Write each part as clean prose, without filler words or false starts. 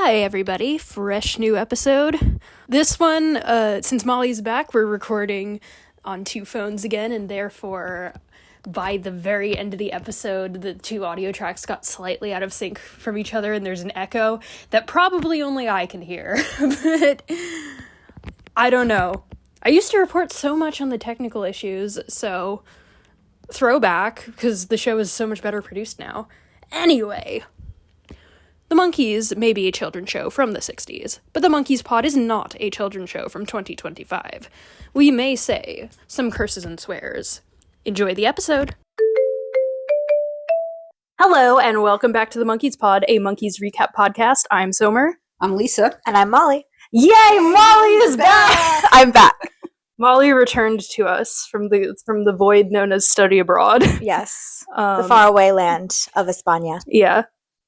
Hi everybody, fresh new episode. This one, since Molly's back, we're recording on two phones again, and therefore by the very end of the episode, the two audio tracks got slightly out of sync from each other, and there's an echo that probably only I can hear. But I don't know. I used to report so much on the technical issues, so throwback, because the show is so much better produced now. Anyway, The Monkees may be a children's show from the 60s, but the Monkeepod is not a children's show from 2025. We may say some curses and swears. Enjoy the episode! Hello, and welcome back to the Monkeepod, a Monkees recap podcast. I'm Sommer. I'm Lisa. And I'm Molly. Yay, Molly is back! I'm back. Molly returned to us from the void known as study abroad. Yes. The faraway land of España. Yeah.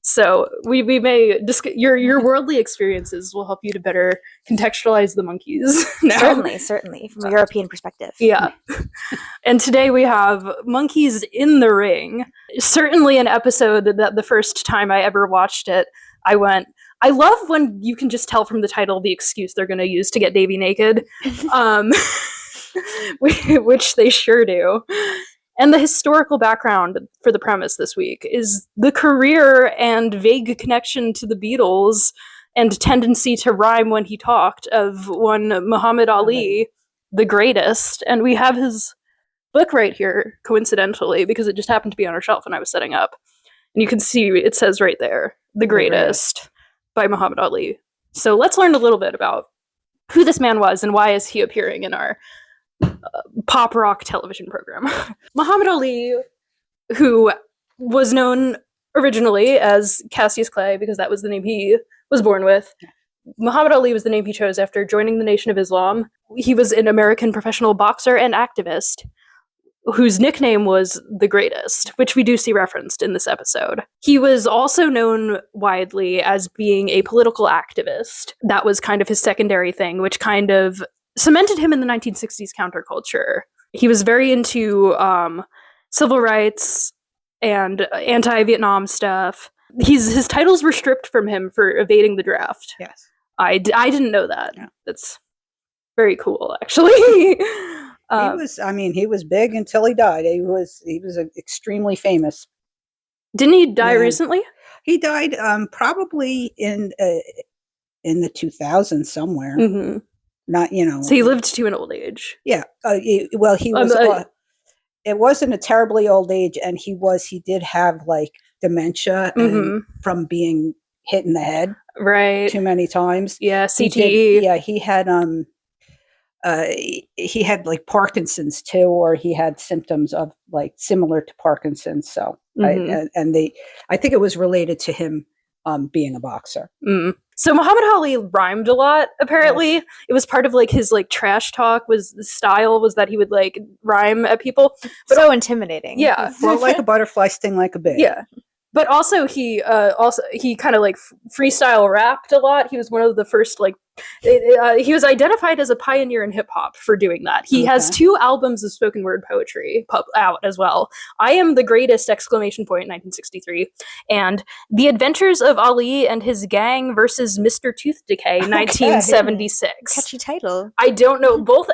So we may your worldly experiences will help you to better contextualize the Monkees now. Certainly, from a European perspective. Yeah. And today we have Monkees in the Ring. Certainly an episode that the first time I ever watched it, I love when you can just tell from the title the excuse they're going to use to get Davy naked, which they sure do. And the historical background for the premise this week is the career and vague connection to the Beatles and tendency to rhyme when he talked of one Muhammad Ali, the greatest. And we have his book right here, coincidentally, because it just happened to be on our shelf when I was setting up. And you can see it says right there, The Greatest by Muhammad Ali. So let's learn a little bit about who this man was and why is he appearing in our pop rock television program. Muhammad Ali, who was known originally as Cassius Clay because that was the name he was born with. Muhammad Ali was the name he chose after joining the Nation of Islam. He was an American professional boxer and activist whose nickname was The Greatest, which we do see referenced in this episode. He was also known widely as being a political activist. That was kind of his secondary thing, which kind of cemented him in the 1960s counterculture. He was very into civil rights and anti-Vietnam stuff. His titles were stripped from him for evading the draft. Yes. I didn't know that. Yeah. That's very cool, actually. He was big until he died. He was extremely famous. Didn't he die recently? He died probably in the 2000s somewhere. Mm-hmm. Not, So he lived to an old age. Yeah. He was. It wasn't a terribly old age, and he did have like dementia from being hit in the head too many times. Yeah, CTE. He had like Parkinson's too, or he had symptoms of like similar to Parkinson's. So I think it was related to him being a boxer. So Muhammad Ali rhymed a lot, apparently. Yes. It was part of like his like trash talk the style was that he would like rhyme at people. But so intimidating. Yeah. Float like a butterfly, sting like a bee. Yeah. But also he kind of like freestyle rapped a lot. He was one of the first he was identified as a pioneer in hip hop for doing that. He has 2 albums of spoken word poetry out as well. I Am the Greatest! 1963, and The Adventures of Ali and His Gang versus Mr. Tooth Decay 1976. Catchy title. I don't know. Both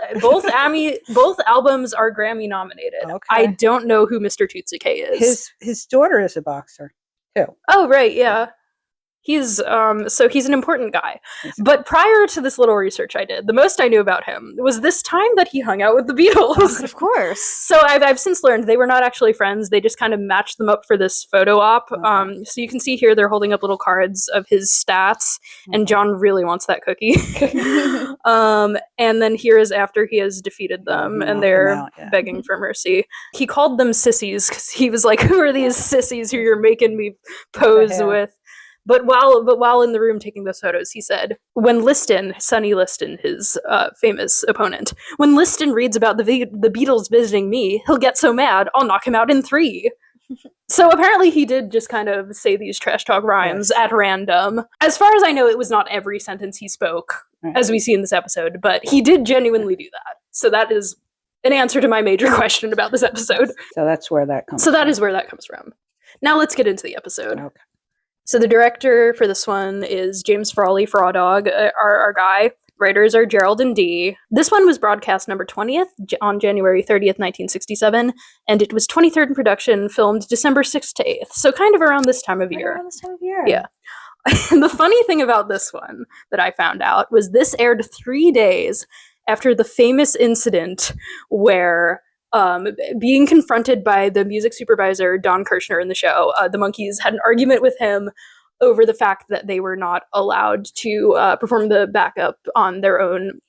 albums are Grammy nominated. Okay. I don't know who Mr. Tooth Decay is. His daughter is a boxer too. Oh right, yeah. He's he's an important guy. But prior to this little research I did, the most I knew about him was this time that he hung out with the Beatles. Of course. So I've since learned they were not actually friends. They just kind of matched them up for this photo op. So you can see here they're holding up little cards of his stats, and John really wants that cookie. And then here is after he has defeated them, and they're begging for mercy. He called them sissies because he was like, "Who are these sissies who you're making me pose with?" But while in the room taking those photos, he said, when Sonny Liston, his famous opponent, when Liston reads about the Beatles visiting me, he'll get so mad, I'll knock him out in 3. So apparently he did just kind of say these trash talk rhymes at random. As far as I know, it was not every sentence he spoke, as we see in this episode, but he did genuinely do that. So that is an answer to my major question about this episode. So that's where that comes from. So that is where that comes from. Now let's get into the episode. Okay. So the director for this one is James Frawley, Fraw Dog, our guy. Writers are Gerald and Dee. This one was broadcast number 20th on January 30th, 1967, and it was 23rd in production, filmed December 6th to 8th, so kind of around this time of year. Around this time of year. Yeah. And the funny thing about this one that I found out was this aired 3 days after the famous incident where being confronted by the music supervisor, Don Kirshner, in the show, the Monkees had an argument with him over the fact that they were not allowed to perform the backup on their own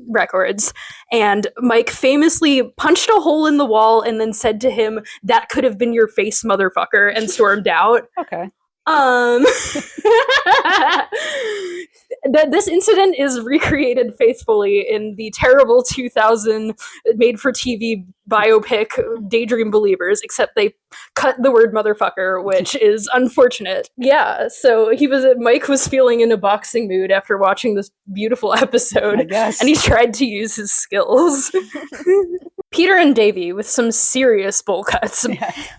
records. And Mike famously punched a hole in the wall and then said to him, "That could have been your face, motherfucker," and stormed out. Okay. That this incident is recreated faithfully in the terrible 2000 made-for-TV biopic Daydream Believers, except they cut the word motherfucker, which is unfortunate. Yeah, so Mike was feeling in a boxing mood after watching this beautiful episode, I guess. and he tried to use his skills. Peter and Davy with some serious bowl cuts,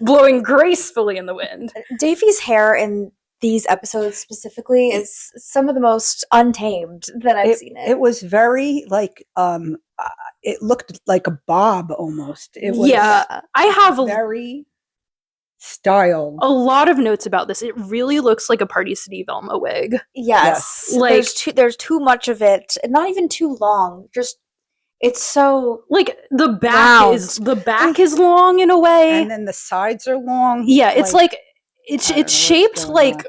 blowing gracefully in the wind. Davy's hair in these episodes specifically is some of the most untamed that I've seen it. It was very it looked like a bob almost. It was I have very styled. A lot of notes about this. It really looks like a Party City Velma wig. Yes. Like there's too much of it, not even too long. Just it's so like the back is long in a way, and then the sides are long. Yeah, it's like it's shaped like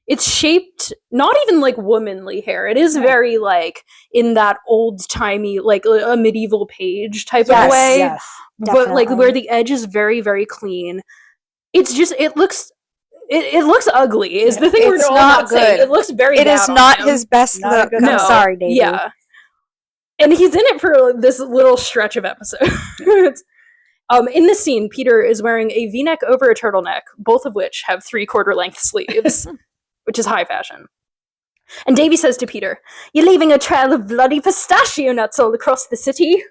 it's shaped not even like womanly hair. It is very like in that old-timey like a medieval page type of way. Yes, but like where the edge is very, very clean. It's just it looks ugly is the thing. We're all not good saying. It looks very bad. It is not his best look. I'm sorry, Davy. Yeah, and he's in it for this little stretch of episodes. In this scene, Peter is wearing a V-neck over a turtleneck, both of which have 3/4 length sleeves, which is high fashion. And Davy says to Peter, "You're leaving a trail of bloody pistachio nuts all across the city,"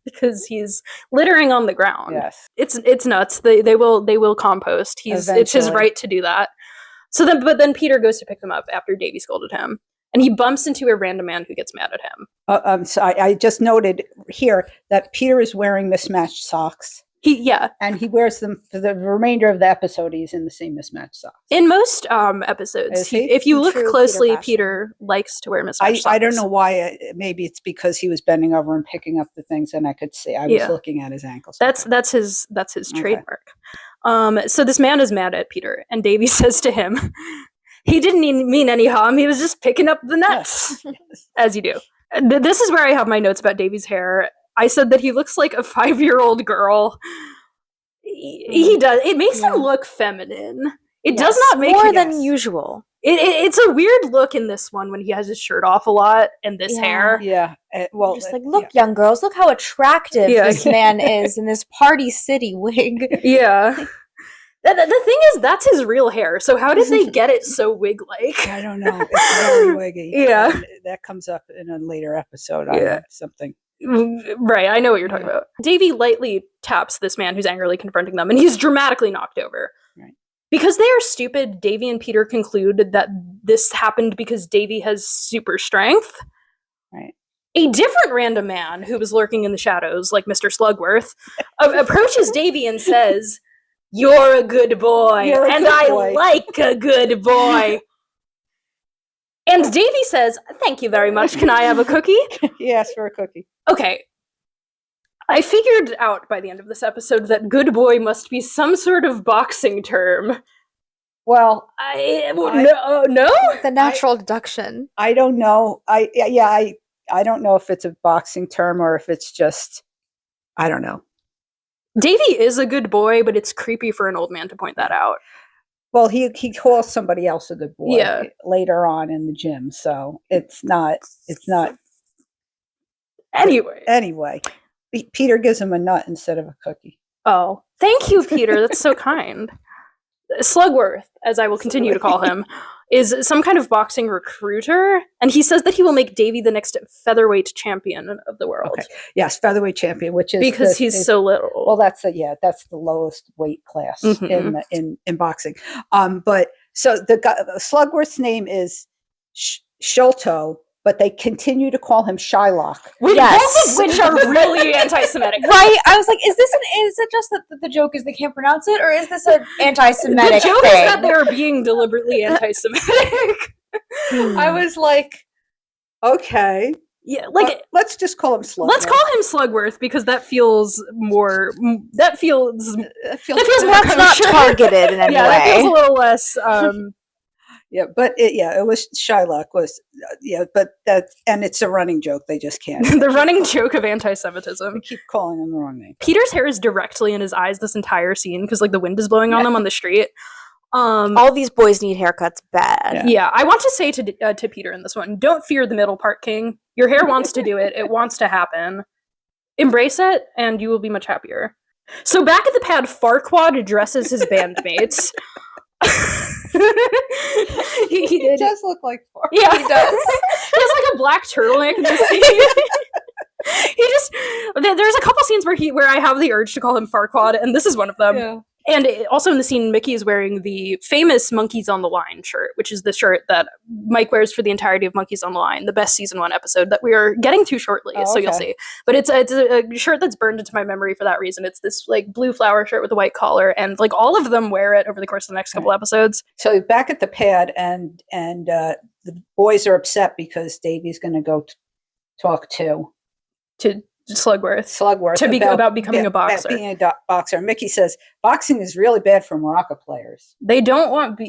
because he's littering on the ground. Yes, it's nuts. They will compost. It's his right to do that. But then Peter goes to pick them up after Davy scolded him. And he bumps into a random man who gets mad at him. So I just noted here that Peter is wearing mismatched socks. And he wears them for the remainder of the episode. He's in the same mismatched socks. In most episodes, if you look closely, Peter likes to wear mismatched socks. I don't know why. Maybe it's because he was bending over and picking up the things, and I could see. I was looking at his ankles. That's his trademark. So this man is mad at Peter, and Davy says to him, "He didn't mean any harm. He was just picking up the nuts," as you do. This is where I have my notes about Davy's hair. I said that he looks like a 5-year-old girl. He does. It makes him look feminine. It does not make more than usual. It's a weird look in this one when he has his shirt off a lot and this hair. Yeah. Well, just like, look, young girls, look how attractive this man is in this Party City wig. Yeah. The thing is, that's his real hair. So how did they get it so wig-like? I don't know. It's very wiggy. Yeah. And that comes up in a later episode. Something. Right, I know what you're talking about. Davy lightly taps this man who's angrily confronting them, and he's dramatically knocked over. Right. Because they are stupid, Davy and Peter conclude that this happened because Davy has super strength. Right. A different random man who was lurking in the shadows, like Mr. Slugworth, approaches Davy and says, "You're a good boy, I like a good boy." And Davy says, "Thank you very much. Can I have a cookie?" He asked for a cookie. Okay. I figured out by the end of this episode that good boy must be some sort of boxing term. Well, no? The natural deduction. I don't know. I don't know if it's a boxing term or if it's just, I don't know. Davy is a good boy, but it's creepy for an old man to point that out. Well, he calls somebody else a good boy later on in the gym, so it's not. Anyway, Peter gives him a nut instead of a cookie. Oh, thank you, Peter. That's so kind. Slugworth, as I will continue to call him, is some kind of boxing recruiter, and he says that he will make Davy the next featherweight champion of the world. Okay. Yes, featherweight champion, which is because he's so little. Well, that's the lowest weight class in boxing. But So the Slugworth's name is Sholto, but they continue to call him Shylock. Both of which are really anti-Semitic. Right? I was like, is it just that the joke is they can't pronounce it, or is this an anti-Semitic The joke thing? is that they're being deliberately anti-Semitic. I was like, okay. Yeah, like let's just call him Slugworth. Let's call him Slugworth because that feels more. That feels more. That's not targeted in any way. That feels a little less. Yeah, but it was Shylock was but that, and it's a running joke. They just can't. The running joke of anti-Semitism. They keep calling him the wrong name. Peter's hair is directly in his eyes this entire scene because like the wind is blowing on them on the street. All these boys need haircuts bad. Yeah, I want to say to Peter in this one, don't fear the middle part, King. Your hair wants to do it. It wants to happen. Embrace it, and you will be much happier. So back at the pad, Farquaad addresses his bandmates. he does look like Farquaad. Yeah, he does. He has like a black turtleneck in the scene. There's a couple scenes where I have the urge to call him Farquaad, and this is one of them. Yeah. And also in the scene, Micky is wearing the famous Monkees on the Line shirt, which is the shirt that Mike wears for the entirety of Monkees on the Line, the best season 1 episode that we are getting to shortly, so you'll see. But it's a shirt that's burned into my memory for that reason. It's this like blue flower shirt with a white collar, and like all of them wear it over the course of the next couple episodes. So back at the pad, and the boys are upset because Davy's going to go talk to Slugworth to about becoming a boxer. Being a boxer. Micky says boxing is really bad for maraca players. They don't want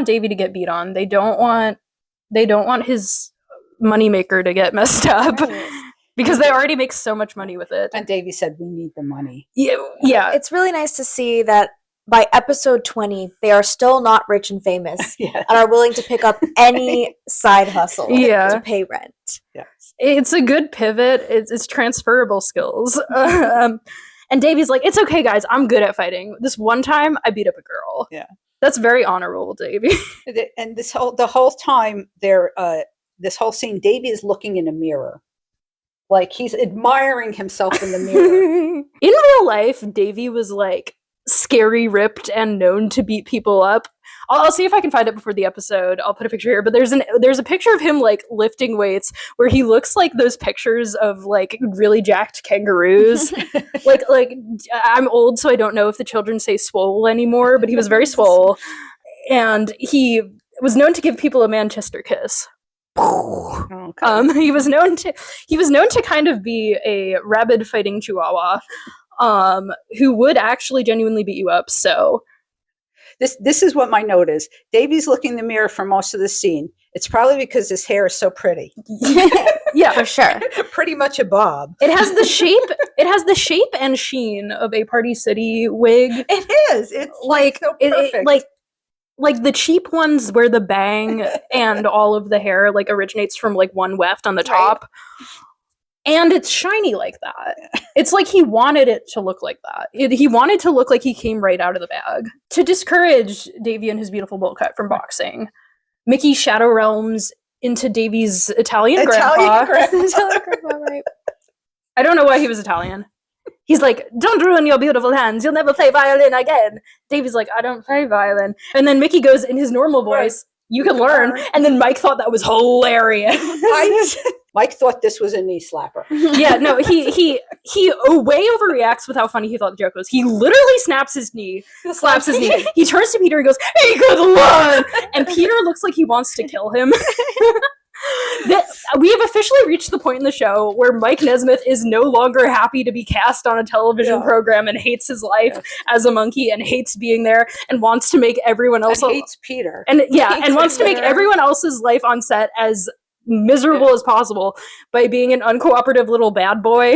Davy to get beat on. They don't want his moneymaker to get messed up because they already make so much money with it. And Davy said, "We need the money." Yeah. It's really nice to see that by episode 20, they are still not rich and famous and are willing to pick up any side hustle to pay rent. Yes. It's a good pivot. It's transferable skills. And Davy's like, it's okay, guys. I'm good at fighting. This one time, I beat up a girl. Yeah. That's very honorable, Davy. And the whole time, this whole scene, Davy is looking in a mirror. Like, he's admiring himself in the mirror. In real life, Davy was like, scary ripped and known to beat people up. I'll see if I can find it before the episode. I'll put a picture here, but there's a picture of him like lifting weights where he looks like those pictures of like really jacked kangaroos. like I'm old, so I don't know if the children say swole anymore, but he was very swole, and he was known to give people a Manchester kiss. Okay. He was known to kind of be a rabid fighting chihuahua. Who would actually genuinely beat you up. So this is what my note is. Davy's looking in the mirror for most of the scene. It's probably because his hair is so pretty. Yeah, for sure. Pretty much a bob. It has the shape and sheen of a Party City wig. It is. It's like so perfect. Like the cheap ones where the bang and all of the hair like originates from like one weft on the top. Right. And it's shiny like that. It's like he wanted it to look like that. He wanted to look like he came right out of the bag. To discourage Davy and his beautiful bowl cut from boxing, Micky shadow realms into Davy's Italian grandpa. Italian grandpa, right. I don't know why he was Italian. He's like, don't ruin your beautiful hands. You'll never play violin again. Davy's like, I don't play violin. And then Micky goes in his normal voice, you can learn. And then Mike thought that was hilarious. Mike thought this was a knee slapper. Yeah, no, he way overreacts with how funny he thought the joke was. He literally slaps his knee. He turns to Peter and goes, hey, good one! And Peter looks like he wants to kill him. We have officially reached the point in the show where Mike Nesmith is no longer happy to be cast on a television program and hates his life as a monkey and hates being there and wants to make everyone else hates Peter. And wants to make everyone else's life on set as miserable as possible by being an uncooperative little bad boy.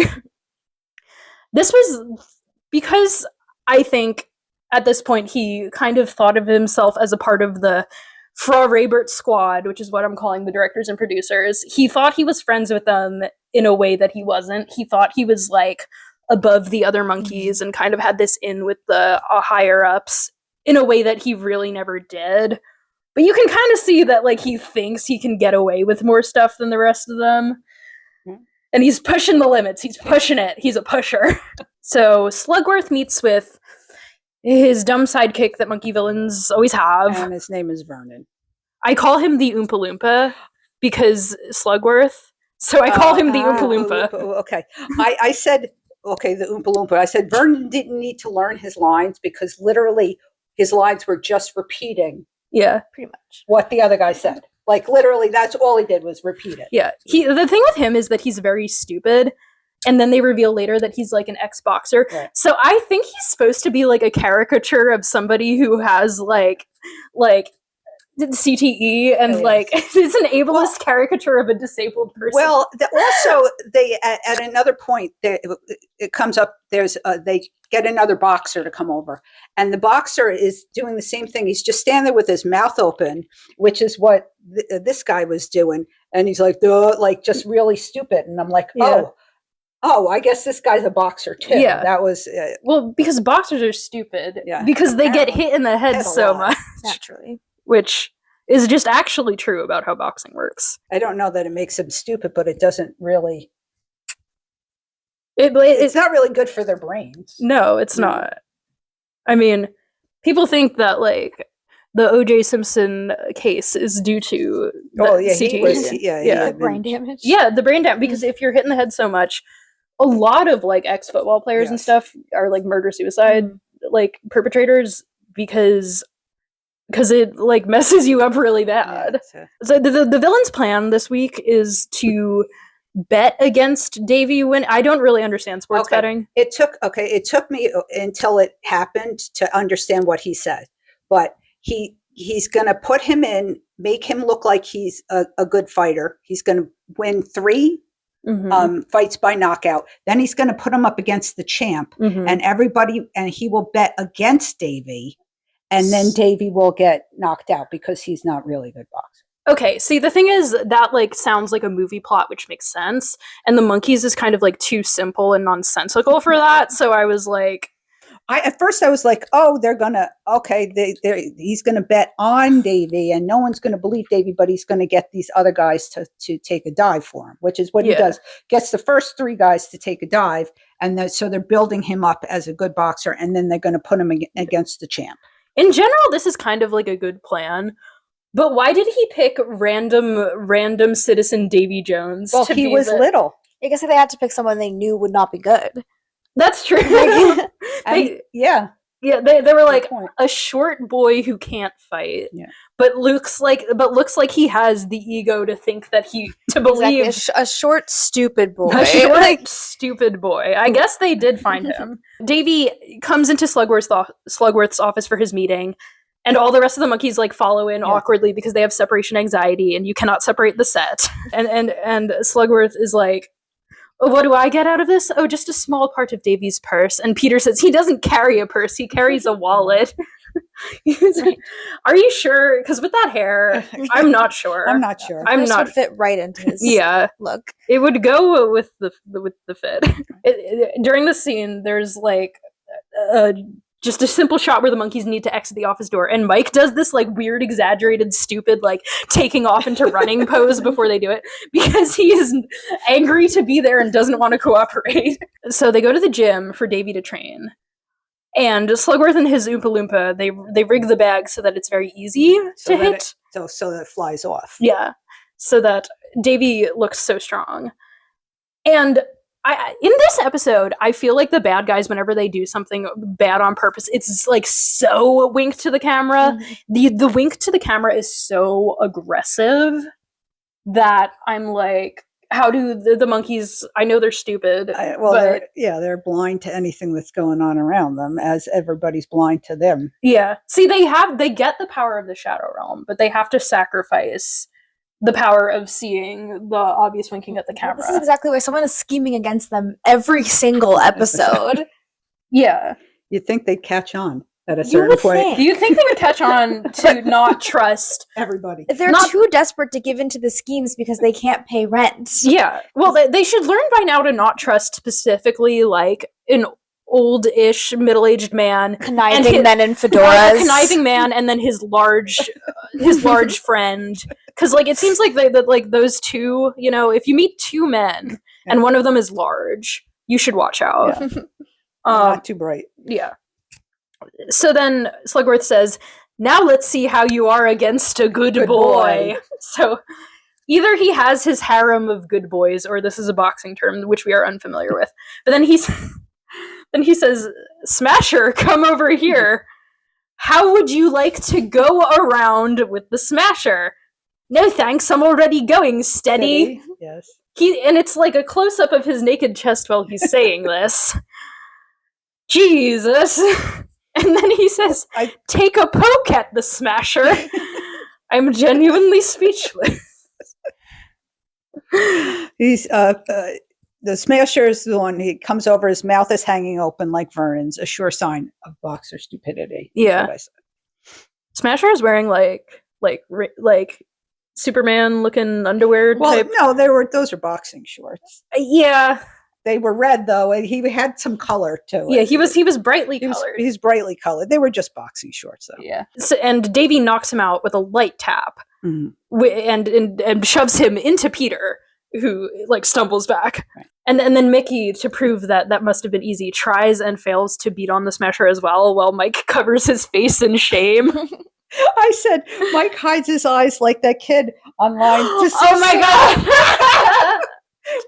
This was because I think at this point he kind of thought of himself as a part of the Fra Raybert squad, which is what I'm calling the directors and producers. He thought he was friends with them in a way that he wasn't. He thought he was like above the other Monkees and kind of had this in with the higher ups in a way that he really never did. But you can kind of see that like he thinks he can get away with more stuff than the rest of them. And he's pushing the limits. He's pushing it. He's a pusher. So Slugworth meets with his dumb sidekick that monkey villains always have. And his name is Vernon. I call him the Oompa Loompa because Slugworth. So I call him the Oompa Loompa. Okay. I said, okay, the Oompa Loompa. I said Vernon didn't need to learn his lines because literally his lines were just repeating. Yeah, pretty much. What the other guy said. Like, literally, that's all he did was repeat it. Yeah. The thing with him is that he's very stupid. And then they reveal later that he's like an ex-boxer. Right. So I think he's supposed to be like a caricature of somebody who has like CTE and it's an ableist caricature of a disabled person. Well, also they at another point it comes up. There's they get another boxer to come over, and the boxer is doing the same thing. He's just standing there with his mouth open, which is what this guy was doing, and he's like just really stupid. And I'm like, oh, I guess this guy's a boxer too. Yeah, that was well because boxers are stupid. Yeah, because they get hit in the head so much naturally, which is just actually true about how boxing works. I don't know that it makes them stupid, but it doesn't really. It's not really good for their brains. No, it's not. I mean, people think that like the O.J. Simpson case is due to CTE. The brain damage. Yeah, the brain damage. Because if you're hit in the head so much, a lot of like ex-football players and stuff are like murder-suicide like perpetrators because it like messes you up really bad. Yeah, so the villain's plan this week is to bet against Davy when I don't really understand sports betting. It took me until it happened to understand what he said. But he's going to put him in, make him look like he's a good fighter. He's going to win 3 fights by knockout. Then he's going to put him up against the champ and he will bet against Davy. And then Davy will get knocked out because he's not really a good boxer. Okay, see, the thing is, that, like, sounds like a movie plot, which makes sense. And the Monkees is kind of, like, too simple and nonsensical for that. So I was like... At first I was like, oh, they're going to... Okay, he's going to bet on Davy, and no one's going to believe Davy, but he's going to get these other guys to take a dive for him, which is what he does. Gets the first 3 guys to take a dive, and so they're building him up as a good boxer, and then they're going to put him against the champ. In general, this is kind of like a good plan, but why did he pick random citizen Davy Jones? Well, he was little. I guess they had to pick someone they knew would not be good. That's true. They were like a short boy who can't fight, but looks like he has the ego to think that to believe a short stupid boy. A short stupid boy. I guess they did find him. Davy comes into Slugworth's office for his meeting, and all the rest of the monkeys like follow in awkwardly because they have separation anxiety, and you cannot separate the set. And Slugworth is like, what do I get out of this? Oh, just a small part of Davy's purse. And Peter says he doesn't carry a purse, he carries a wallet. Like, are you sure? Because with that hair, I'm not sure. I'm not sure. I'm not would fit right into his look. It would go with the fit. During the scene, there's like just a simple shot where the monkeys need to exit the office door, and Mike does this like weird, exaggerated, stupid like taking off into running pose before they do it because he is angry to be there and doesn't want to cooperate. So they go to the gym for Davy to train, and Slugworth and his Oompa Loompa they rig the bag so that it's very easy to hit, so that it flies off. Yeah, so that Davy looks so strong. And in this episode, I feel like the bad guys, whenever they do something bad on purpose, it's like so wink to the camera. The wink to the camera is so aggressive that I'm like, how do the monkeys? I know they're stupid. They're blind to anything that's going on around them, as everybody's blind to them. Yeah. See, they get the power of the Shadow Realm, but they have to sacrifice the power of seeing the obvious winking at the camera. This is exactly why someone is scheming against them every single episode. Yeah. You'd think they'd catch on at a certain point. Do you think they would catch on to not trust everybody? They're too desperate to give into the schemes because they can't pay rent. Yeah. Well, they should learn by now to not trust specifically like an old-ish middle-aged man, conniving men in fedoras, conniving man, and then his large friend. Because like it seems like like those two, you know, if you meet 2 men and one of them is large, you should watch out. Not too bright. Yeah. So then Slugworth says, now let's see how you are against a good boy. So either he has his harem of good boys, or this is a boxing term, which we are unfamiliar with. But then he says, Smasher, come over here. How would you like to go around with the Smasher? No thanks, I'm already going steady. Yes. And it's like a close-up of his naked chest while he's saying this. Jesus. And then he says, take a poke at the Smasher. I'm genuinely speechless. He's the Smasher is the one. He comes over. His mouth is hanging open like Vernon's, a sure sign of boxer stupidity. Yeah. Smasher is wearing like Superman looking underwear. Well, no, those are boxing shorts. Yeah. They were red though, and he had some color to it. Yeah, he was brightly colored. He's brightly colored. They were just boxing shorts though. Yeah. So, and Davy knocks him out with a light tap, and shoves him into Peter, who like stumbles back. Right. And then Micky, to prove that must have been easy, tries and fails to beat on the Smasher as well, while Mike covers his face in shame. I said, Mike hides his eyes like that kid online. Oh my god!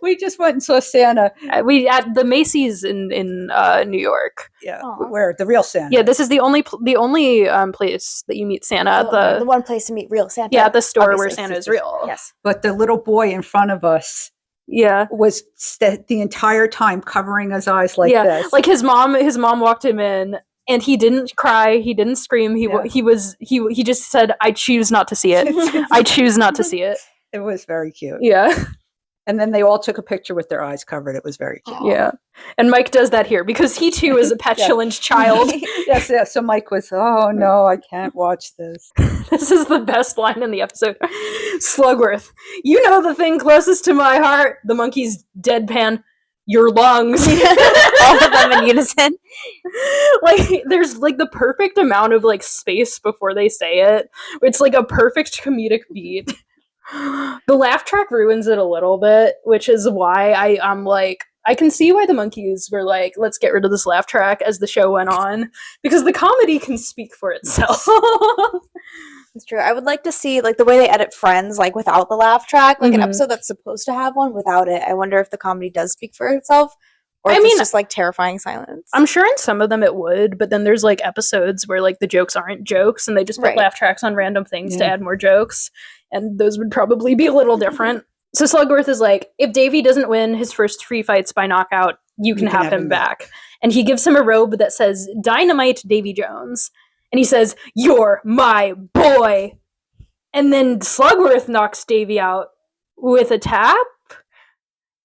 We just went and saw Santa. We at the Macy's in New York. Yeah, where the real Santa. Yeah, this is the only place that you meet Santa. The one place to meet real Santa. Yeah, the store where Santa is real. Yes. But the little boy in front of us, was the entire time covering his eyes like this. Like his mom walked him in. And he didn't cry. He didn't scream. He just said, "I choose not to see it. I choose not to see it." It was very cute. Yeah. And then they all took a picture with their eyes covered. It was very cute. Yeah. And Mike does that here because he too is a petulant child. Yes. So Mike was, oh no, I can't watch this. This is the best line in the episode. Slugworth, you know the thing closest to my heart. The Monkees deadpan. Your lungs. All of them in unison. Like there's like the perfect amount of like space before they say it. It's like a perfect comedic beat. The laugh track ruins it a little bit, which is why I'm like, I can see why the Monkees were like, let's get rid of this laugh track as the show went on, because the comedy can speak for itself. It's true. I would like to see like the way they edit Friends, like without the laugh track, like an episode that's supposed to have one without it. I wonder if the comedy does speak for itself, or if it's just like terrifying silence. I'm sure in some of them it would, but then there's like episodes where like the jokes aren't jokes and they just put laugh tracks on random things to add more jokes, and those would probably be a little different. So Slugworth is like, if Davy doesn't win his first 3 fights by knockout, you can have him back. And he gives him a robe that says Dynamite Davy Jones. And he says, "You're my boy." And then Slugworth knocks Davy out with a tap.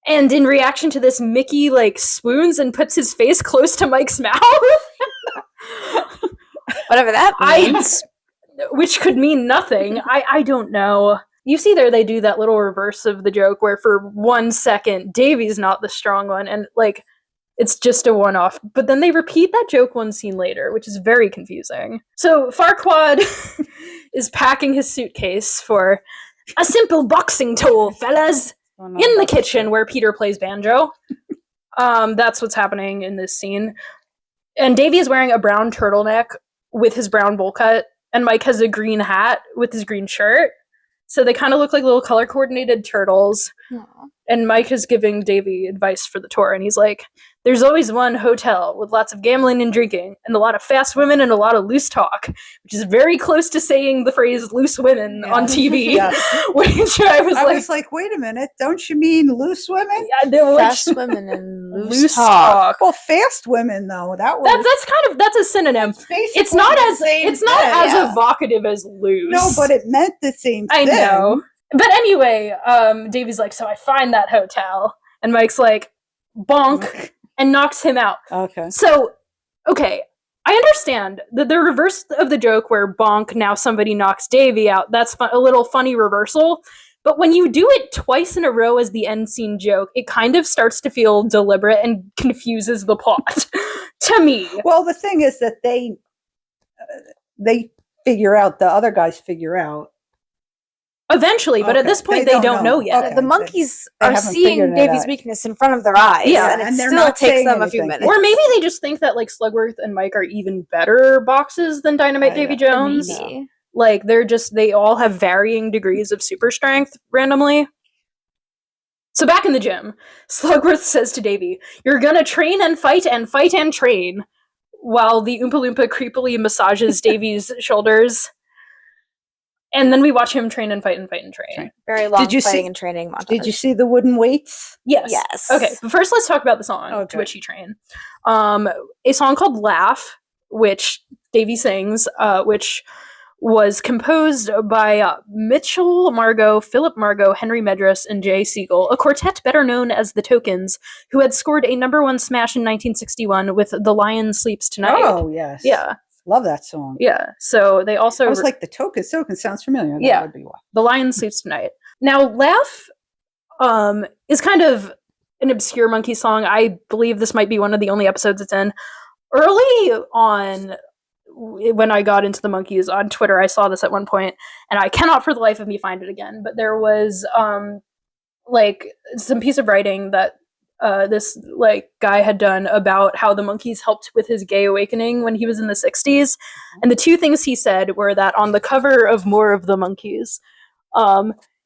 And in reaction to this, Micky like swoons and puts his face close to Mike's mouth. Whatever that means. Which could mean nothing. I don't know. You see there they do that little reverse of the joke where for 1 second Davy's not the strong one, and like it's just a one-off. But then they repeat that joke one scene later, which is very confusing. So Farquaad is packing his suitcase for a simple boxing tool, fellas, in the kitchen where Peter plays banjo. That's what's happening in this scene. And Davy is wearing a brown turtleneck with his brown bowl cut, and Mike has a green hat with his green shirt. So they kind of look like little color-coordinated turtles. Aww. And Mike is giving Davy advice for the tour, and he's like, there's always one hotel with lots of gambling and drinking, and a lot of fast women and a lot of loose talk, which is very close to saying the phrase loose women on TV. Which I was like, wait a minute, don't you mean loose women? Yeah, fast women and loose talk. Well, fast women though, that's a synonym. It's not as evocative as loose. No, but it meant the same thing. I know. But anyway, Davy's like, so I find that hotel, and Mike's like, bonk, and knocks him out. Okay. So, I understand the reverse of the joke where bonk, now somebody knocks Davy out. That's a little funny reversal. But when you do it twice in a row as the end scene joke, it kind of starts to feel deliberate and confuses the plot to me. Well, the thing is that they figure out, the other guys figure out Eventually, but at this point, they don't know yet. Okay. The Monkees are seeing Davy's weakness in front of their eyes, and it still takes them a few minutes. Or maybe they just think that, like, Slugworth and Mike are even better boxes than Dynamite Davy Jones. Maybe. Like, they all have varying degrees of super strength randomly. So back in the gym, Slugworth says to Davy, "You're gonna train and fight and train," while the Oompa Loompa creepily massages Davy's shoulders. And then we watch him train and fight and train. Very long fighting and training montage. Did you see the wooden weights? Yes. Okay, but first let's talk about the song to which he trained. A song called Laugh, which Davy sings, which was composed by Mitchell Margot, Philip Margot, Henry Medress, and Jay Siegel, a quartet better known as the Tokens, who had scored a #1 smash in 1961 with The Lion Sleeps Tonight. Oh, yes. Yeah. Love that song. Yeah. So they also... I was like, the Tokens sounds familiar. That would be why. The Lion Sleeps Tonight. Now, Laugh is kind of an obscure Monkees song. I believe this might be one of the only episodes it's in. Early on, when I got into the Monkees on Twitter, I saw this at one point, and I cannot for the life of me find it again, but there was like some piece of writing that this like guy had done about how the Monkees helped with his gay awakening when he was in the 60s. And the two things he said were that on the cover of More of the Monkees,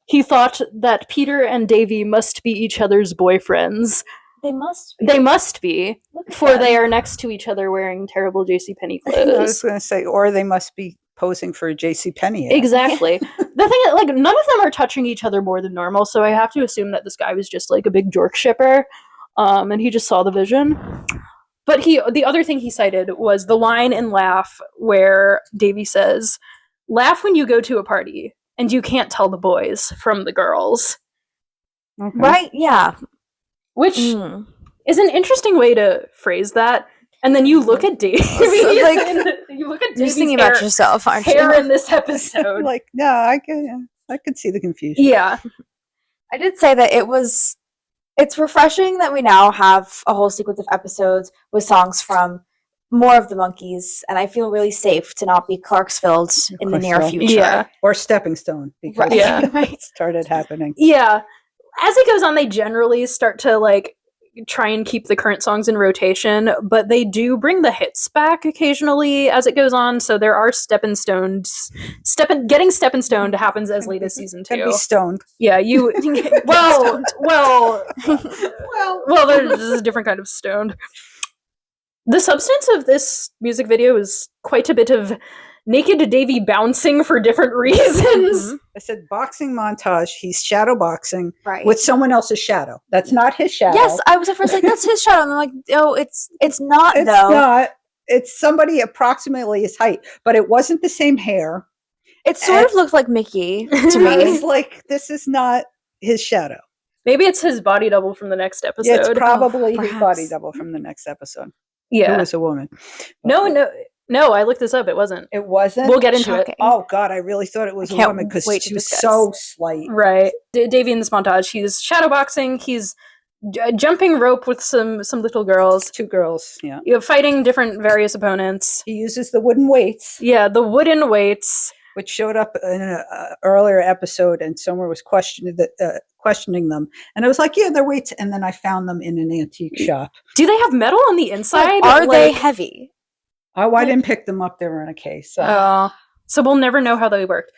he thought that Peter and Davy must be each other's boyfriends. They must be. They must be, for they are next to each other wearing terrible JCPenney clothes. I was going to say, or they must be posing for a JCPenney ad. Exactly. The thing is, like, none of them are touching each other more than normal, so I have to assume that this guy was just, like, a big jork shipper, and he just saw the vision. But the other thing he cited was the line in Laugh where Davy says, "Laugh when you go to a party, and you can't tell the boys from the girls." Okay. Right? Yeah. Which is an interesting way to phrase that. And then you look at Davy. You look at Davy's thinking about yourself, aren't hair you? in this episode. Like, no, I could see the confusion. Yeah. I did say that it's refreshing that we now have a whole sequence of episodes with songs from more of the Monkees, and I feel really safe to not be Clarksville in the near future. Yeah. Or Stepping Stone, because it started happening. Yeah. As it goes on, they generally start to, like, try and keep the current songs in rotation, but they do bring the hits back occasionally as it goes on, so there are Steppin' Stones. Getting Steppin' Stoned happens as late as season 2. Can be stoned. Yeah, you... well, there's a different kind of stoned. The substance of this music video is quite a bit of naked Davy bouncing for different reasons. I said boxing montage. He's shadow boxing with someone else's shadow. That's not his shadow. Yes, I was at first like, that's his shadow. And I'm like, no, it's not, it's though. Not. It's somebody approximately his height, but it wasn't the same hair. It sort of looked like Micky to me. I was like, this is not his shadow. Maybe it's his body double from the next episode. Yeah, it's probably his body double from the next episode. Yeah. It was a woman. No, I looked this up. It wasn't. It wasn't? We'll get into it. Oh, God, I really thought it was a woman because she was so slight. Right. Davy in this montage, he's shadowboxing, he's jumping rope with some little girls. 2 girls, yeah. Fighting different various opponents. He uses the wooden weights. Yeah, the wooden weights. Which showed up in an earlier episode, and Sommer was questioning them. And I was like, yeah, they're weights. And then I found them in an antique shop. Do they have metal on the inside? Are they heavy? Oh, I didn't pick them up. They were in a case. So we'll never know how they worked.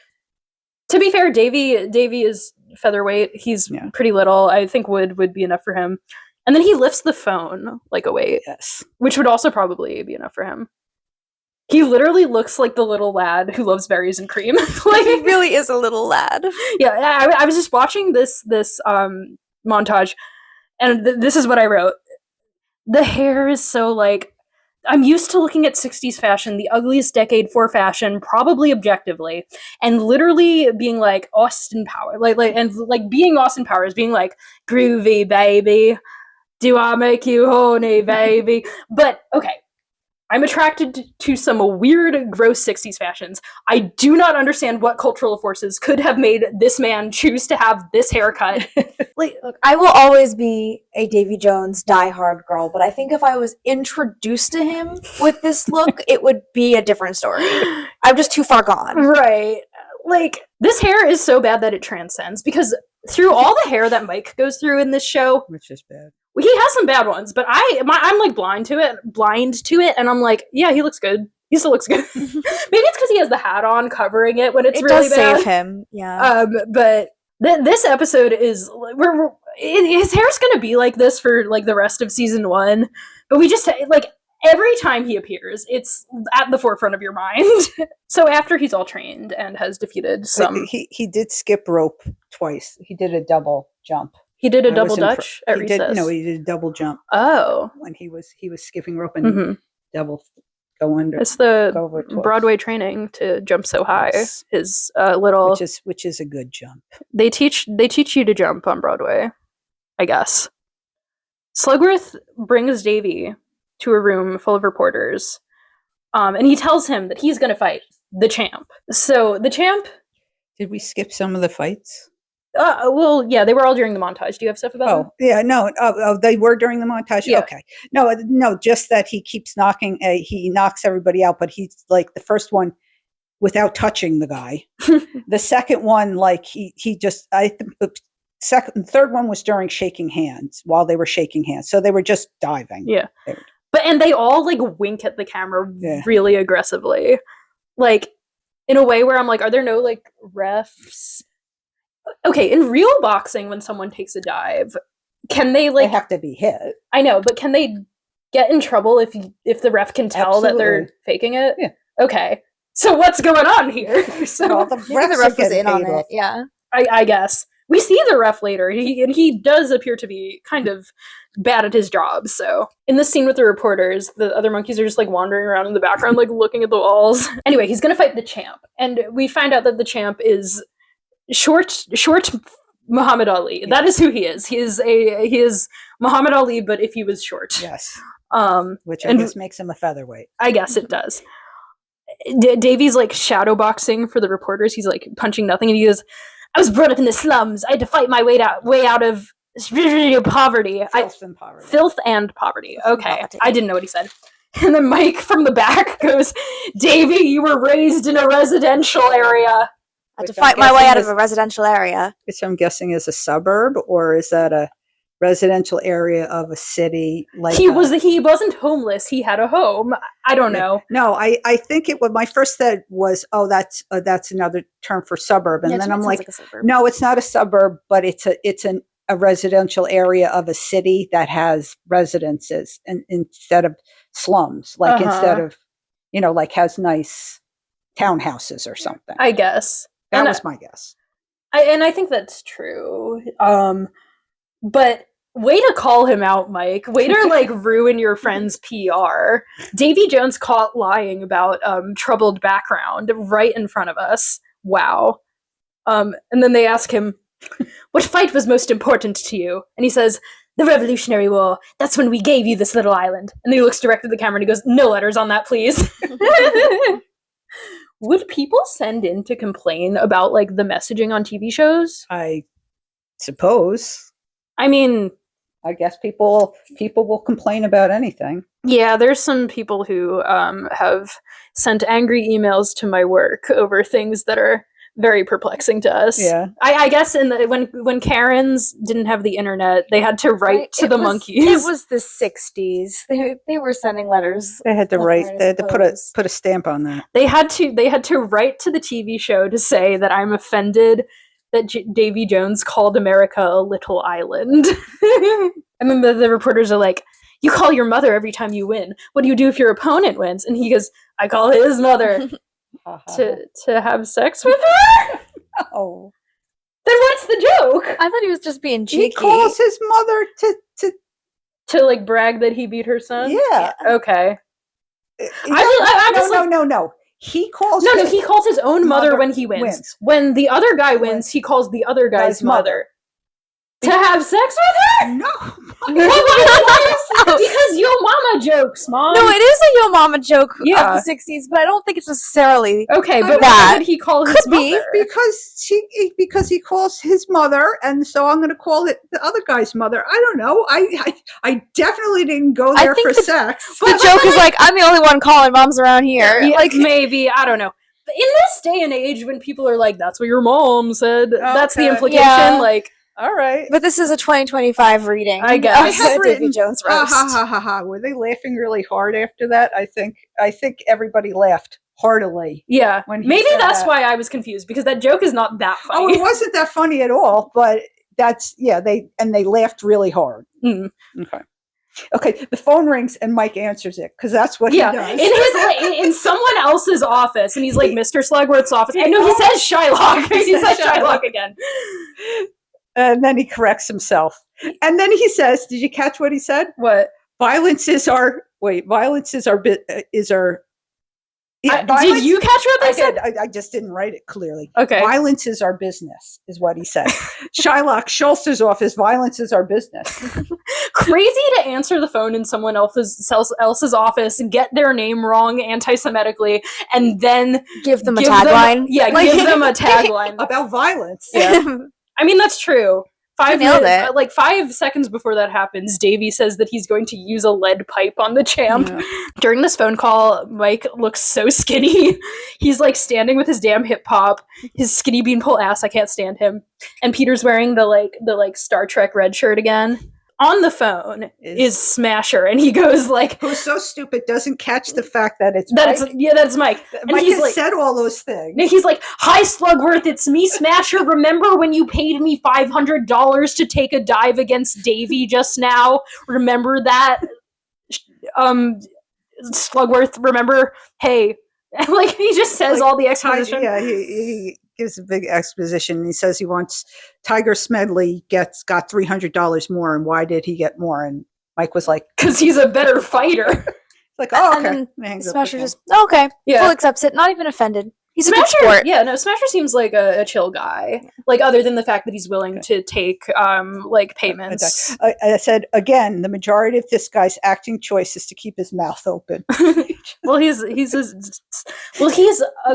To be fair, Davy is featherweight. He's pretty little. I think wood would be enough for him. And then he lifts the phone like a weight. Yes. Which would also probably be enough for him. He literally looks like the little lad who loves berries and cream. Like, he really is a little lad. Yeah, I was just watching this montage, and this is what I wrote. The hair is so, like, I'm used to looking at 60s fashion, the ugliest decade for fashion, probably objectively, and literally being like Austin Powers, like being Austin Powers, being like, groovy, baby. Do I make you horny, baby? But, okay. I'm attracted to some weird, gross 60s fashions. I do not understand what cultural forces could have made this man choose to have this haircut. Look, I will always be a Davy Jones diehard girl, but I think if I was introduced to him with this look, it would be a different story. I'm just too far gone. Right. like, this hair is so bad that it transcends, because through all the hair that Mike goes through in this show, which is bad, he has some bad ones, but I'm like blind to it, and I'm like, yeah, he looks good. He still looks good. Maybe it's because he has the hat on covering it when it's really bad. It does save him, yeah. But this episode is his hair's gonna be like this for like the rest of season 1, but we just like every time he appears, it's at the forefront of your mind. So after he's all trained and has defeated some, he did skip rope twice. He did a double jump. He did a double Dutch at recess. He did a double jump. Oh, when he was skipping rope and double go under. It's the Broadway training to jump so high. Yes. His little, which is a good jump. They teach you to jump on Broadway, I guess. Slugworth brings Davy to a room full of reporters, and he tells him that he's going to fight the champ. So the champ. Did we skip some of the fights? Well, yeah, they were all during the montage. Do you have stuff about them? Yeah, no. They were during the montage? Yeah. Okay. No, just that he keeps knocking, he knocks everybody out, but he's like the first one without touching the guy. The second one, like he just, the third one was during shaking hands, while they were shaking hands. So they were just diving. Yeah. And they all like wink at the camera really aggressively. Like in a way where I'm like, are there no like refs? Okay, in real boxing, when someone takes a dive, can they like... They have to be hit. I know, but can they get in trouble if the ref can tell that they're faking it? Yeah. Okay. So what's going on here? So the ref was in on it, yeah. I guess. We see the ref later, and he does appear to be kind of bad at his job, so... In this scene with the reporters, the other monkeys are just like wandering around in the background, like looking at the walls. Anyway, he's gonna fight the champ, and we find out that the champ is... Short Muhammad Ali. Yeah. That is who he is. He is Muhammad Ali, but if he was short. Yes. Which I guess makes him a featherweight. I guess it does. Davy's like shadow boxing for the reporters. He's like punching nothing, and he goes, "I was brought up in the slums. I had to fight my way out of poverty. Filth and poverty. Okay, I didn't know what he said." And then Mike from the back goes, "Davy, you were raised in a residential area." I had to fight my way out of a residential area. Which I'm guessing is a suburb, or is that a residential area of a city? Like he wasn't homeless. He had a home. I don't know. No, I think it. What my first thought was, that's another term for suburb, and then I'm like no, it's not a suburb, but it's a residential area of a city that has residences, and instead of slums, like instead of like has nice townhouses or something. I guess. That was my guess. I think that's true. But way to call him out, Mike. Way to like ruin your friend's PR. Davy Jones caught lying about troubled background right in front of us. Wow. And then they ask him, "What fight was most important to you?" And he says, "The Revolutionary War. That's when we gave you this little island." And then he looks directly at the camera and he goes, "No letters on that, please." Would people send in to complain about, like, the messaging on TV shows? I suppose. I mean... I guess people will complain about anything. Yeah, there's some people who have sent angry emails to my work over things that are very perplexing to us. Yeah. I guess when Karens didn't have the internet, they had to write to the Monkees. It was the 60s. They were sending letters. They had to write. They had to put a stamp on that. They had to write to the TV show to say that I'm offended that Davy Jones called America a little island. And then the reporters are like, "You call your mother every time you win. What do you do if your opponent wins?" And he goes, "I call his mother." To have sex with her? Oh. Then what's the joke? I thought he was just being cheeky. He calls his mother to like brag that he beat her son? Yeah. Okay. No. He calls he calls his own mother when he wins. When the other guy wins, he calls the other guy's mother. To have sex with her? No. Because Yo Mama jokes, Mom. No, it is a Yo Mama joke of the 60s, but I don't think it's necessarily okay. But why would he call his mother? Because he calls his mother, and so I'm going to call it the other guy's mother. I don't know. I definitely didn't go there for sex. The joke is like, I'm the only one calling moms around here. Yeah, like maybe, I don't know. in this day and age when people are like, that's what your mom said, that's the implication, like, all right. But this is a 2025 reading. I guess. I have written, Davy Jones roast. Were they laughing really hard after that? I think everybody laughed heartily. Yeah. Maybe that's why I was confused, because that joke is not that funny. Oh, it wasn't that funny at all, but they laughed really hard. Mm. Okay, the phone rings and Mike answers it, because that's what he does. In someone else's office, and he's like, Mr. Slugworth's office. I know he says Shylock. He says Shylock again. And then he corrects himself. And then he says, did you catch what he said? What? Violence is our... Did you catch what they said? I just didn't write it clearly. Okay. Violence is our business, is what he said. Shylock Schultz's office, violence is our business. Crazy to answer the phone in someone else's office, get their name wrong anti-Semitically, and then give them a tagline. Give them a tagline. About violence. Yeah. I mean, that's true. 5 seconds before that happens, Davy says that he's going to use a lead pipe on the champ. Yeah. During this phone call, Mike looks so skinny. He's like standing with his damn hip hop, his skinny beanpole ass. I can't stand him. And Peter's wearing the Star Trek red shirt again. On the phone is Smasher, and he goes like, "Who's so stupid doesn't catch the fact that it's Mike." That's Mike. And Mike has said all those things. He's like, "Hi, Slugworth, it's me, Smasher. Remember when you paid me $500 to take a dive against Davy just now? Remember that, Slugworth? Remember? Hey." And like he just says all the exposition. Yeah, he gives a big exposition. He says he wants Tiger Smedley got $300 more, and why did he get more? And Mike was like, "Because he's a better fighter." Like, oh, okay. And Smasher just okay, full accepts it, not even offended. He's Smasher, a good sport. Yeah, no, Smasher seems like a chill guy. Like, other than the fact that he's willing to take payments. I said again, the majority of this guy's acting choice is to keep his mouth open. Well, he's a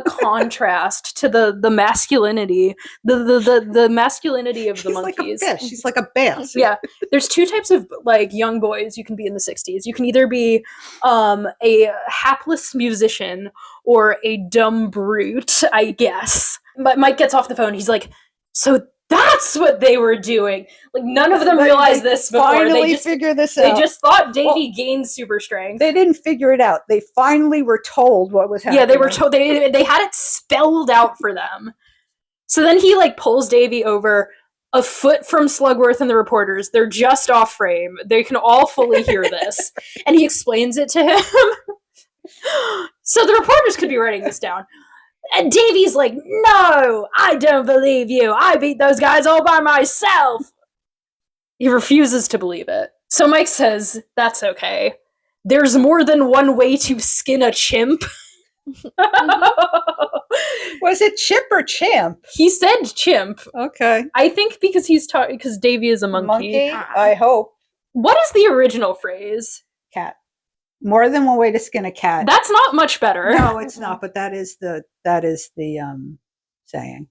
contrast to the masculinity, the masculinity of the Monkees. Like she's like a bass. Yeah, there's two types of like young boys you can be in the '60s. You can either be a hapless musician or a dumb brute, I guess. But Mike gets off the phone. He's like, so that's what they were doing. Like, none of them realized this before. Finally figure this out. They just thought Davy gained super strength. They didn't figure it out. They finally were told what was happening. Yeah, they were told. They had it spelled out for them. So then he like pulls Davy over a foot from Slugworth and the reporters. They're just off frame. They can all fully hear this. And he explains it to him. So the reporters could be writing this down. And Davy's like, no, I don't believe you. I beat those guys all by myself. He refuses to believe it. So Mike says, that's okay. There's more than one way to skin a chimp. Was it chimp or champ? He said chimp. Okay. I think because because Davy is a monkey. I hope. What is the original phrase? Cat. More than one way to skin a cat. That's not much better. No, it's not. But that is the saying.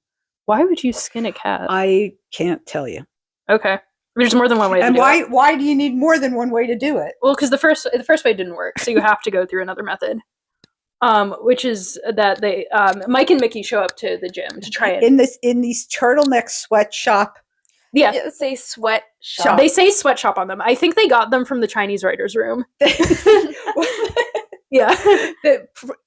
Why would you skin a cat? I can't tell you. Okay, there's more than one way. And to do it. Why do you need more than one way to do it? Well, because the first way didn't work, so you have to go through another method. Which is that they Mike and Micky show up to the gym to try it in these turtleneck sweatshop. Yeah, they say sweatshop. They say sweatshop on them. I think they got them from the Chinese writers' room. Yeah.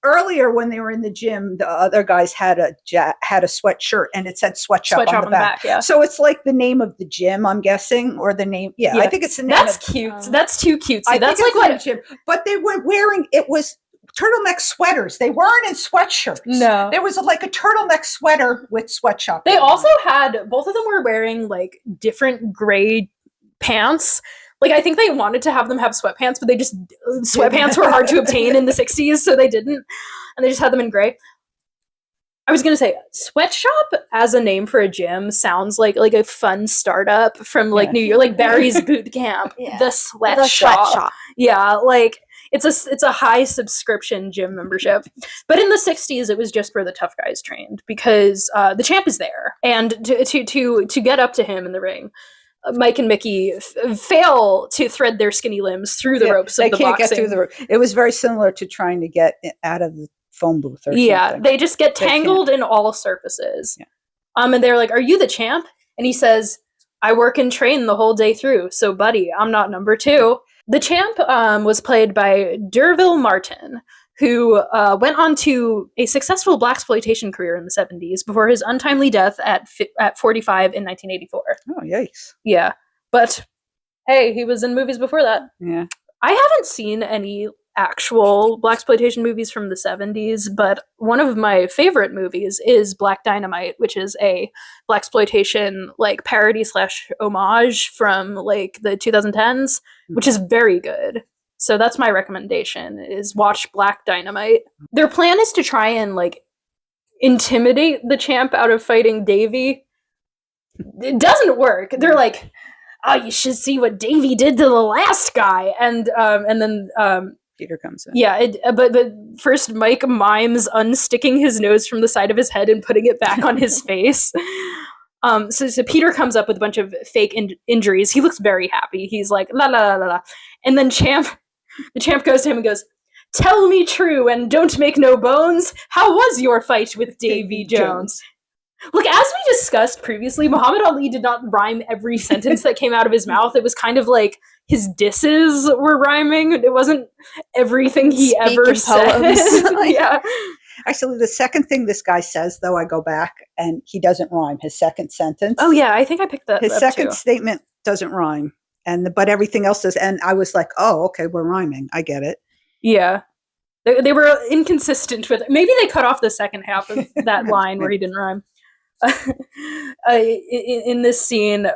Earlier, when they were in the gym, the other guys had a sweatshirt and it said sweatshop on the back. Yeah. So it's like the name of the gym, I'm guessing, or the name. Yeah, I think it's the name. That's cute. That's too cute. That's like what gym. But they were wearing. It was turtleneck sweaters. They weren't in sweatshirts. No. There was like a turtleneck sweater with sweatshop. They also had, both of them were wearing like different gray pants. Like, I think they wanted to have them have sweatpants, but sweatpants were hard to obtain in the 60s, so they didn't. And they just had them in gray. I was going to say, sweatshop as a name for a gym sounds like a fun startup from like New York, like Barry's Boot Camp. Yeah. The sweatshop. Yeah, like it's a high subscription gym membership. But in the 60s, it was just where the tough guys trained because the champ is there. And to get up to him in the ring, Mike and Micky fail to thread their skinny limbs through the ropes of the boxing. They can't get through the rope. It was very similar to trying to get out of phone booth or something. They just get tangled in all surfaces. Yeah. And they're like, "Are you the champ?" And he says, "I work and train the whole day through, so buddy, I'm not number 2. The champ was played by D'Urville Martin, who went on to a successful blaxploitation career in the 70s before his untimely death at 45 in 1984. Oh, yikes. Yeah. But, hey, he was in movies before that. Yeah. I haven't seen any actual blaxploitation movies from the 70s, but one of my favorite movies is Black Dynamite, which is a blaxploitation like parody / homage from like the 2010s, which is very good. So that's my recommendation, is watch Black Dynamite. Their plan is to try and like intimidate the champ out of fighting Davy. It doesn't work. They're like, "Oh, you should see what Davy did to the last guy," and then Peter comes in. Yeah, but first Mike mimes unsticking his nose from the side of his head and putting it back on his face. So Peter comes up with a bunch of fake injuries. He looks very happy. He's like, la la la la. And then the champ goes to him and goes, "Tell me true and don't make no bones. How was your fight with Davy Jones?" Look, as we discussed previously, Muhammad Ali did not rhyme every sentence that came out of his mouth. It was kind of like his disses were rhyming. It wasn't everything he ever said. Yeah. Actually, the second thing this guy says, though, I go back, and he doesn't rhyme. His second sentence. Oh, yeah, I think I picked that His up second too. statement doesn't rhyme, but everything else does. And I was like, oh, okay, we're rhyming. I get it. Yeah. They were inconsistent with it. Maybe they cut off the second half of that line where he didn't rhyme. In this scene,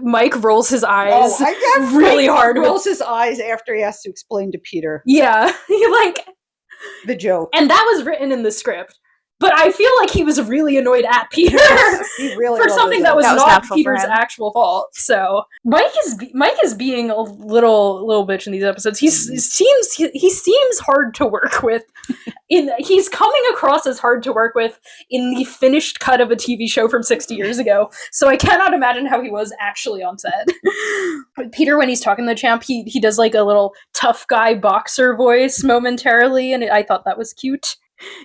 Mike rolls his eyes really hard. Rolls his eyes after he has to explain to Peter. Yeah, he like the joke, and that was written in the script. But I feel like he was really annoyed at Peter for something that was not Peter's actual fault. So Mike is being a little bitch in these episodes. He seems hard to work with. He's coming across as hard to work with in the finished cut of a TV show from 60 years ago. So I cannot imagine how he was actually on set. Peter, when he's talking to the champ, he does like a little tough guy boxer voice momentarily, and I thought that was cute.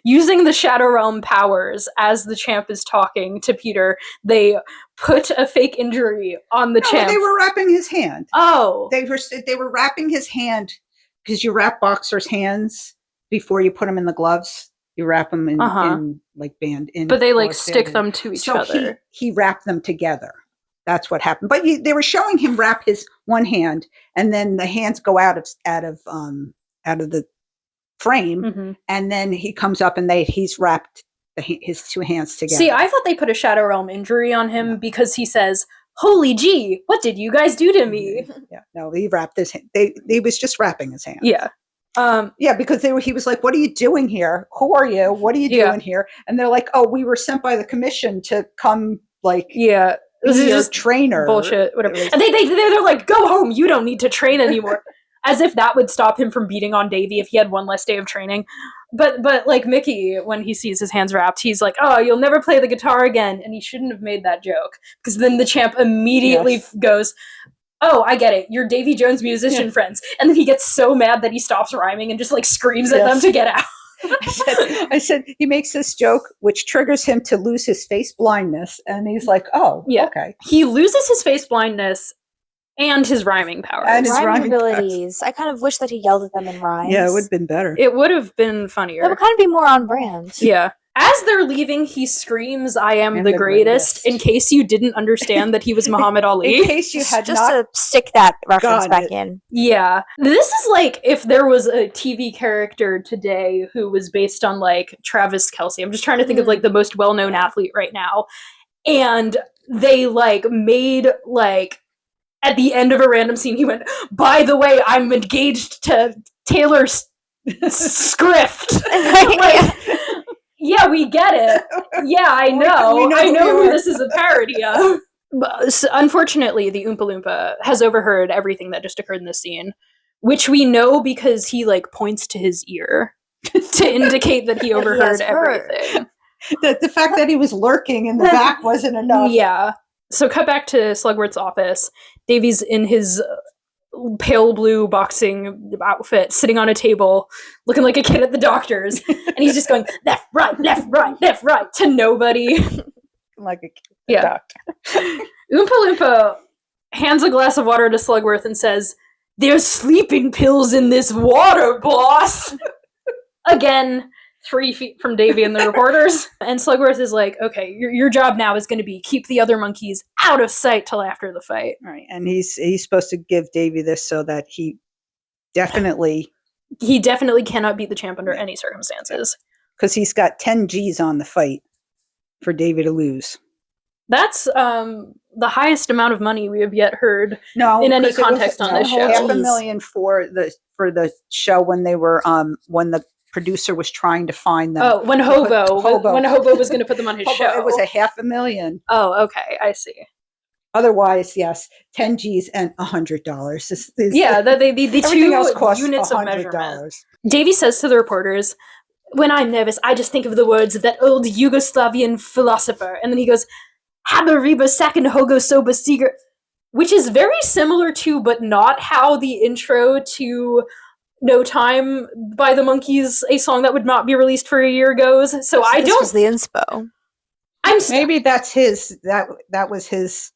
Using the Shadow Realm powers as the champ is talking to Peter, they put a fake injury on the champ. They were wrapping his hand. Oh. They were wrapping his hand, because you wrap boxers' hands before you put them in the gloves. You wrap them in like band. But they like stick them to each other. He wrapped them together. That's what happened. But they were showing him wrap his one hand, and then the hands go out of the frame, and then he comes up and he's wrapped his two hands together. See, I thought they put a Shadow Realm injury on him because he says, "Holy gee, what did you guys do to me?" Yeah, no, he wrapped his hand. He was just wrapping his hand. Yeah. Because he was like, "What are you doing here? Who are you? What are you doing here?" And they're like, "Oh, we were sent by the commission to come, like, this is just trainer bullshit, whatever." And they're like, "Go home. You don't need to train anymore." As if that would stop him from beating on Davy if he had one less day of training. But like Micky, when he sees his hands wrapped, he's like, "Oh, you'll never play the guitar again." And he shouldn't have made that joke, because then the champ immediately goes, "Oh, I get it. You're Davy Jones' musician friends." And then he gets so mad that he stops rhyming and just like screams at them to get out. I said he makes this joke which triggers him to lose his face blindness, and he's like, "Oh, okay." He loses his face blindness and his rhyming powers. And his rhyming abilities. I kind of wish that he yelled at them in rhymes. Yeah, it would have been better. It would have been funnier. That would kind of be more on brand. Yeah. As they're leaving, he screams, "I am the greatest," in case you didn't understand that he was Muhammad Ali. In case you had just to stick that reference back in. Yeah. This is like if there was a TV character today who was based on like Travis Kelce. I'm just trying to think of like the most well-known athlete right now. And they like made like at the end of a random scene, he went, "By the way, I'm engaged to Taylor Swift." Like, yeah, we get it. Yeah, I know. I know who this is a parody of. But, unfortunately, the Oompa Loompa has overheard everything that just occurred in this scene, which we know because he like points to his ear to indicate that he overheard everything. The fact that he was lurking in the back wasn't enough. Yeah. So cut back to Slugworth's office. Davy's in his pale blue boxing outfit, sitting on a table, looking like a kid at the doctor's, and he's just going left, right, left, right, left, right to nobody. Like a kid at the doctor. Oompa Loompa hands a glass of water to Slugworth and says, "There's sleeping pills in this water, boss." Again, 3 feet from Davy and the reporters. And Slugworth is like, okay, your job now is going to be keep the other monkeys out of sight till after the fight. Right. And he's supposed to give Davy this so that he definitely cannot beat the champ under any circumstances. Because he's got 10 G's on the fight for Davy to lose. That's the highest amount of money we have yet heard in any context on this show. $500,000 for the show when they were when the producer was trying to find them. Oh, when Hobo was going to put them on his show. It was $500,000. Oh, okay, I see. Otherwise, yes, 10 G's and $100. The everything else costs units $100. Of measurement. Davy says to the reporters, "When I'm nervous, I just think of the words of that old Yugoslavian philosopher." And then he goes, "Habariba Sakin Hogo Soba Seeger," which is very similar to, but not how the intro to No Time by the Monkees, a song that would not be released for a year, goes. So I don't. Was the inspo. Maybe that's his. That was his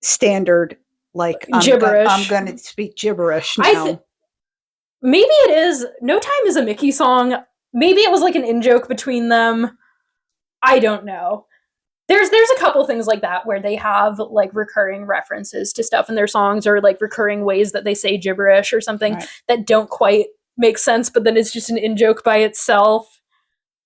standard. Like gibberish. I'm going to speak gibberish now. Maybe it is. No Time is a Micky song. Maybe it was like an in-joke between them. I don't know. There's a couple things like that where they have like recurring references to stuff in their songs, or like recurring ways that they say gibberish or something that don't quite make sense, but then it's just an in-joke by itself.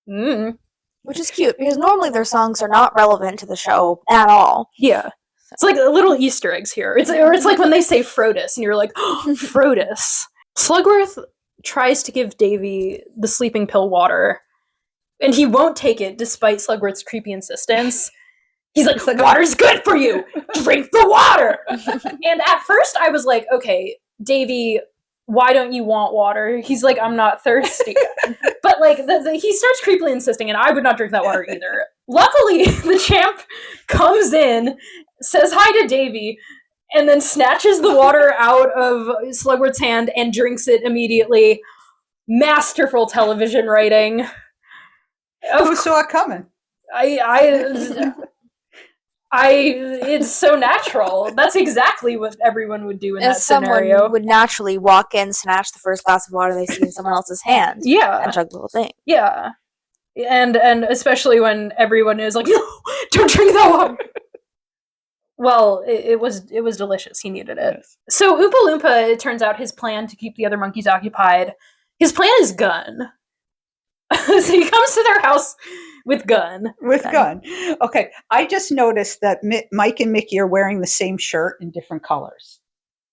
Which is cute, because normally their songs are not relevant to the show at all. Yeah. It's like little Easter eggs here. It's like when they say Frodus, and you're like, oh, Frodus. Slugworth tries to give Davy the sleeping pill water, and he won't take it despite Slugworth's creepy insistence. He's like, water's good for you! Drink the water! And at first I was like, okay, Davy, why don't you want water? He's like, I'm not thirsty. But like, he starts creepily insisting, and I would not drink that water either. Luckily, the champ comes in, says hi to Davy, and then snatches the water out of Slugworth's hand and drinks it immediately. Masterful television writing. Who saw it coming? It's so natural. That's exactly what everyone would do in that scenario. Someone would naturally walk in, snatch the first glass of water they see in someone else's hand, and chug the whole thing. Yeah, and especially when everyone is like, no, don't drink that water. Well, it was delicious. He needed it. Yes. So Oompa Loompa, it turns out his plan to keep the other monkeys occupied, his plan is gun. So he comes to their house with gun. Okay, I just noticed that Mike and Micky are wearing the same shirt in different colors.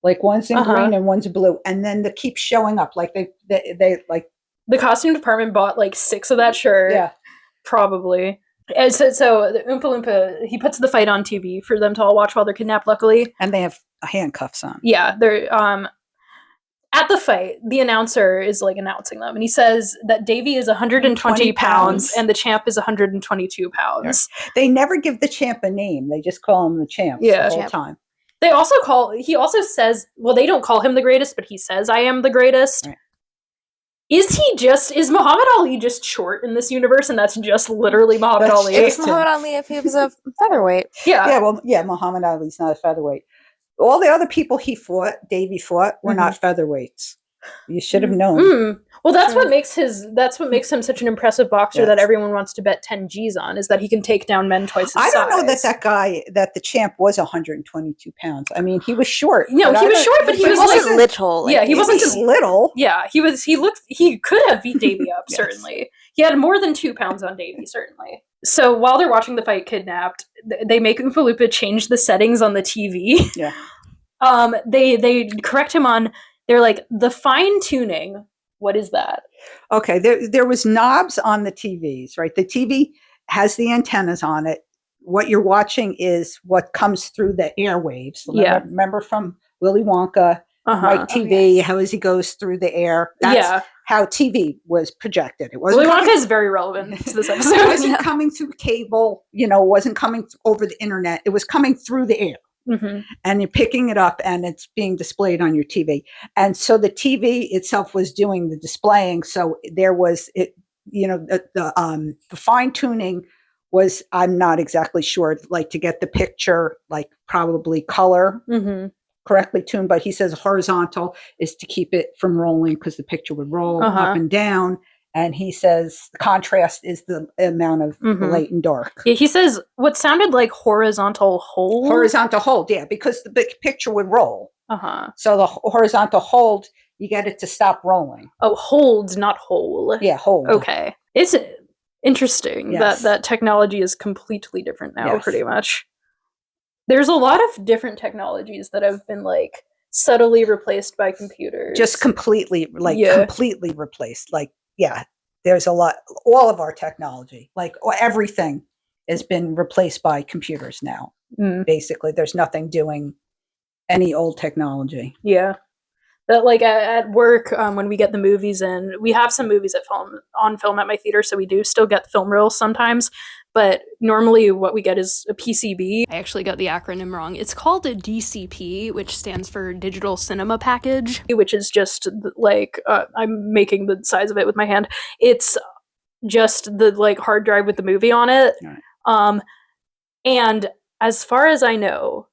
Like one's in green and one's blue, and then they keep showing up. Like they like the costume department bought like 6 of that shirt. Yeah, probably. And so the Oompa Loompa, he puts the fight on TV for them to all watch while they're kidnapped. Luckily, and they have handcuffs on. Yeah, they're at the fight, the announcer is like announcing them, and he says that Davy is 120 pounds and the champ is 122 pounds. They never give the champ a name; they just call him the champ the whole time. He also says, well, they don't call him the greatest, but he says, "I am the greatest." Right. Is Muhammad Ali just short in this universe, and that's just literally Muhammad Ali? It's Muhammad Ali if he was a featherweight. Muhammad Ali's not a featherweight. All the other people Davy fought, were not featherweights. You should have known. Well, that's what makes him such an impressive boxer that everyone wants to bet 10 G's on, is that he can take down men twice his size. I don't know that the champ was 122 pounds. I mean, he was short. No, he was short, but he wasn't little. Yeah, he wasn't just little. Yeah, he could have beat Davy up, certainly. He had more than 2 pounds on Davy, certainly. So while they're watching the fight kidnapped, they make Oompa Loompa change the settings on the TV. Yeah. They correct him on, they're like, the fine tuning. What is that? Okay, there was knobs on the TVs, right? The TV has the antennas on it. What you're watching is what comes through the airwaves. Remember from Willy Wonka, Mike TV, how as he goes through the air. That's how TV was projected. It wasn't. Willy Wonka is very relevant to this episode. It wasn't coming through cable. It wasn't coming over the internet. It was coming through the air. and you're picking it up and it's being displayed on your TV. And so the TV itself was doing the displaying. So there was it, the fine tuning was, I'm not exactly sure, like to get the picture, like probably color correctly tuned, but he says horizontal is to keep it from rolling because the picture would roll up and down. And he says the contrast is the amount of light and dark. Yeah, he says what sounded like horizontal hold. Horizontal hold, yeah, because the picture would roll. So the horizontal hold, you get it to stop rolling. Oh, hold, not hole. Yeah, hold. Okay. It's interesting that technology is completely different now, pretty much. There's a lot of different technologies that have been like subtly replaced by computers. Just completely, completely replaced. Like, there's a lot, all of our technology, like everything has been replaced by computers now. Basically, there's nothing doing any old technology. Yeah. That like at work, when we get the movies in, we have some movies on film at my theater, so we do still get film reels sometimes. But normally what we get is a PCB. I actually got the acronym wrong. It's called a DCP, which stands for Digital Cinema Package, which is just like, I'm making the size of it with my hand. It's just the like hard drive with the movie on it. Right. And as far as I know,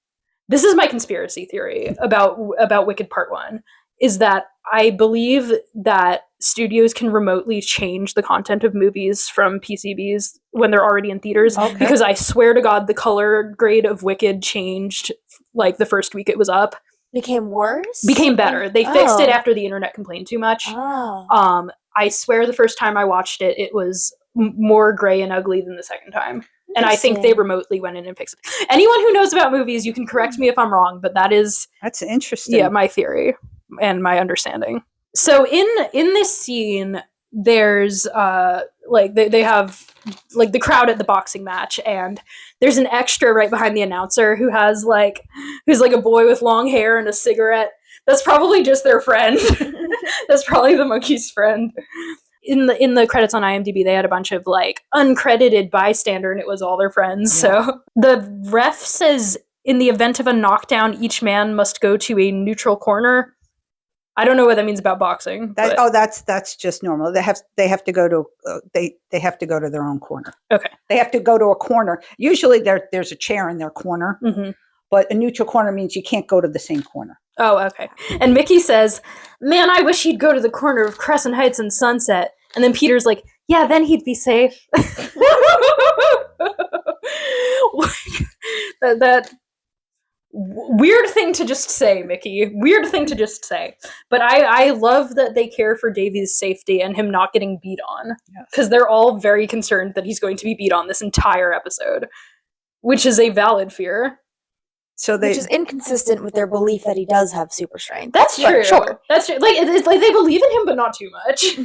this is my conspiracy theory about Wicked Part 1, is that I believe that studios can remotely change the content of movies from PCBs when they're already in theaters. Because I swear to God, the color grade of Wicked changed like the first week it was up. Became worse? Became better. They fixed it after the internet complained too much. I swear the first time I watched it, it was more gray and ugly than the second time. And I think they remotely went in and fixed it. Anyone who knows about movies, you can correct me if I'm wrong, but that's interesting. Yeah, my theory and my understanding. So in this scene, there's like they have like the crowd at the boxing match, and there's an extra right behind the announcer who's like a boy with long hair and a cigarette. That's probably just their friend. That's probably the Monkees' friend. In the credits on IMDb, they had a bunch of like uncredited bystander, and it was all their friends. So the ref says, in the event of a knockdown, each man must go to a neutral corner. I don't know what that means about boxing. That's just normal. They have to go to they have to go to their own corner. Okay. They have to go to a corner. Usually there's a chair in their corner. But a neutral corner means you can't go to the same corner. Oh, okay. And Micky says, "Man, I wish he'd go to the corner of Crescent Heights and Sunset." And then Peter's like, "Yeah, then he'd be safe." that weird thing to just say, Micky. Weird thing to just say. But I love that they care for Davy's safety and him not getting beat on. Because they're all very concerned that he's going to be beat on this entire episode. Which is a valid fear. Which is inconsistent with their belief that he does have super strength. That's true. Sure. That's true. Like it's like they believe in him, but not too much.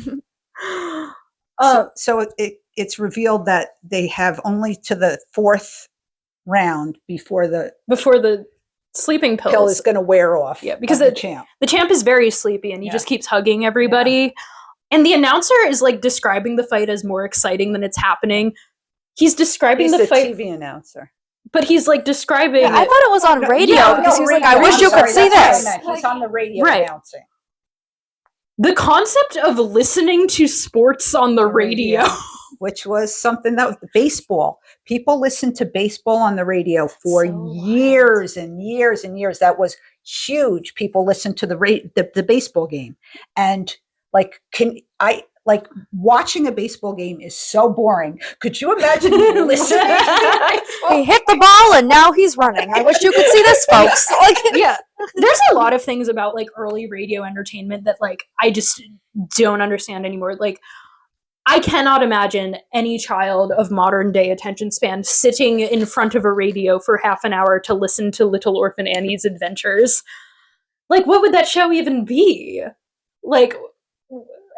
So it's revealed that they have only to the fourth round before the sleeping pill is going to wear off. Yeah, because the champ is very sleepy and he just keeps hugging everybody. Yeah. And the announcer is like describing the fight as more exciting than it's happening. He's describing the fight. TV announcer. But he's like describing. Yeah, I thought it was on radio because he's like, I wish you could see this. He's on the radio announcing. The concept of listening to sports on the radio. Which was something that was baseball. People listened to baseball on the radio for years and years and years. That was huge. People listened to the baseball game. And like, watching a baseball game is so boring. Could you imagine listening? He hit the ball and now he's running. I wish you could see this, folks. Yeah. There's a lot of things about like early radio entertainment that like I just don't understand anymore. Like I cannot imagine any child of modern day attention span sitting in front of a radio for half an hour to listen to Little Orphan Annie's adventures. Like what would that show even be? Like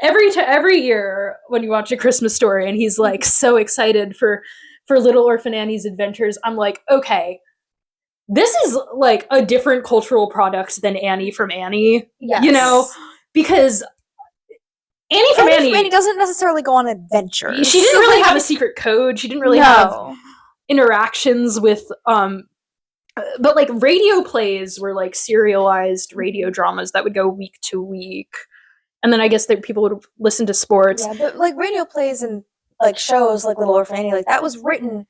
every year when you watch A Christmas Story and he's like so excited for Little Orphan Annie's adventures, I'm like, okay, this is like a different cultural product than Annie from Annie. Yes. You know, because Annie from Annie doesn't necessarily go on adventures. She didn't really have a secret code. She didn't really have interactions with But like radio plays were like serialized radio dramas that would go week to week, and then I guess that people would listen to sports. Yeah, but like radio plays and like shows like Little Orphan Annie, like that was written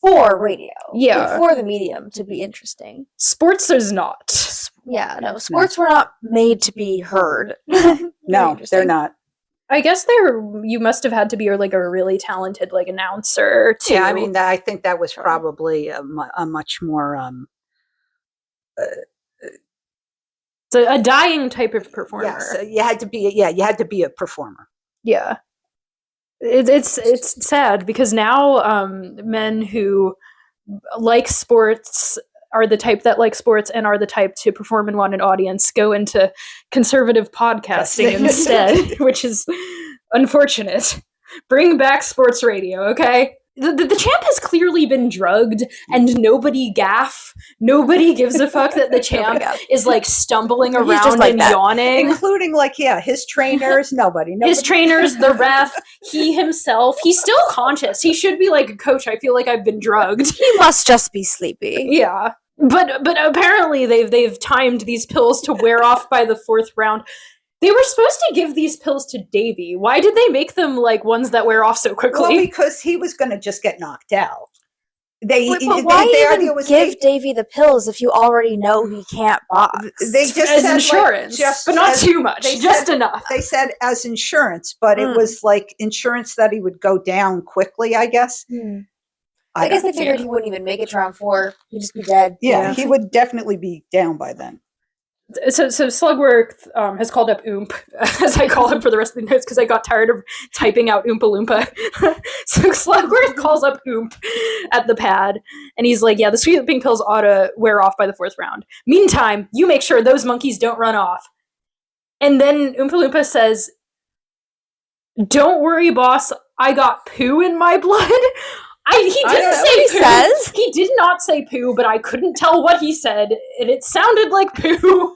for radio. Yeah, for the medium to be interesting. Sports is not. Yeah, no, sports were not made to be heard. No, they're not. I guess you must have had to be like a really talented like announcer too. Yeah, I mean, I think that was probably a much more it's a dying type of performer. Yes, you had to be a performer. Yeah, it's sad because now men who like sports are the type that like sports and are the type to perform and want an audience go into conservative podcasting instead, which is unfortunate. Bring back sports radio, okay? The champ has clearly been drugged and nobody nobody gives a fuck that the champ is like stumbling around like and yawning, including like his trainers. Nobody his trainers, the ref, he himself. He's still conscious. He should be like, coach, I feel like I've been drugged. He must just be sleepy. Yeah, but apparently they've timed these pills to wear off by the 4th round. They were supposed to give these pills to Davy. Why did they make them like ones that wear off so quickly? Well, because he was going to just get knocked out. Why even give Davy the pills if you already know he can't box? They just as said insurance, but not too much. Just enough. They said as insurance, but it was like insurance that he would go down quickly, I guess. I guess they figured he wouldn't even make it to round 4. He'd just be dead. Yeah, he would definitely be down by then. So Slugworth has called up Oomp, as I call him for the rest of the notes, because I got tired of typing out Oompa Loompa. So Slugworth calls up Oomp at the pad, and he's like, yeah, the sleeping pills ought to wear off by the 4th round. Meantime, you make sure those monkeys don't run off. And then Oompa Loompa says, don't worry, boss, I got poo in my blood. He didn't say poo. Says? He did not say poo, but I couldn't tell what he said, and it sounded like poo.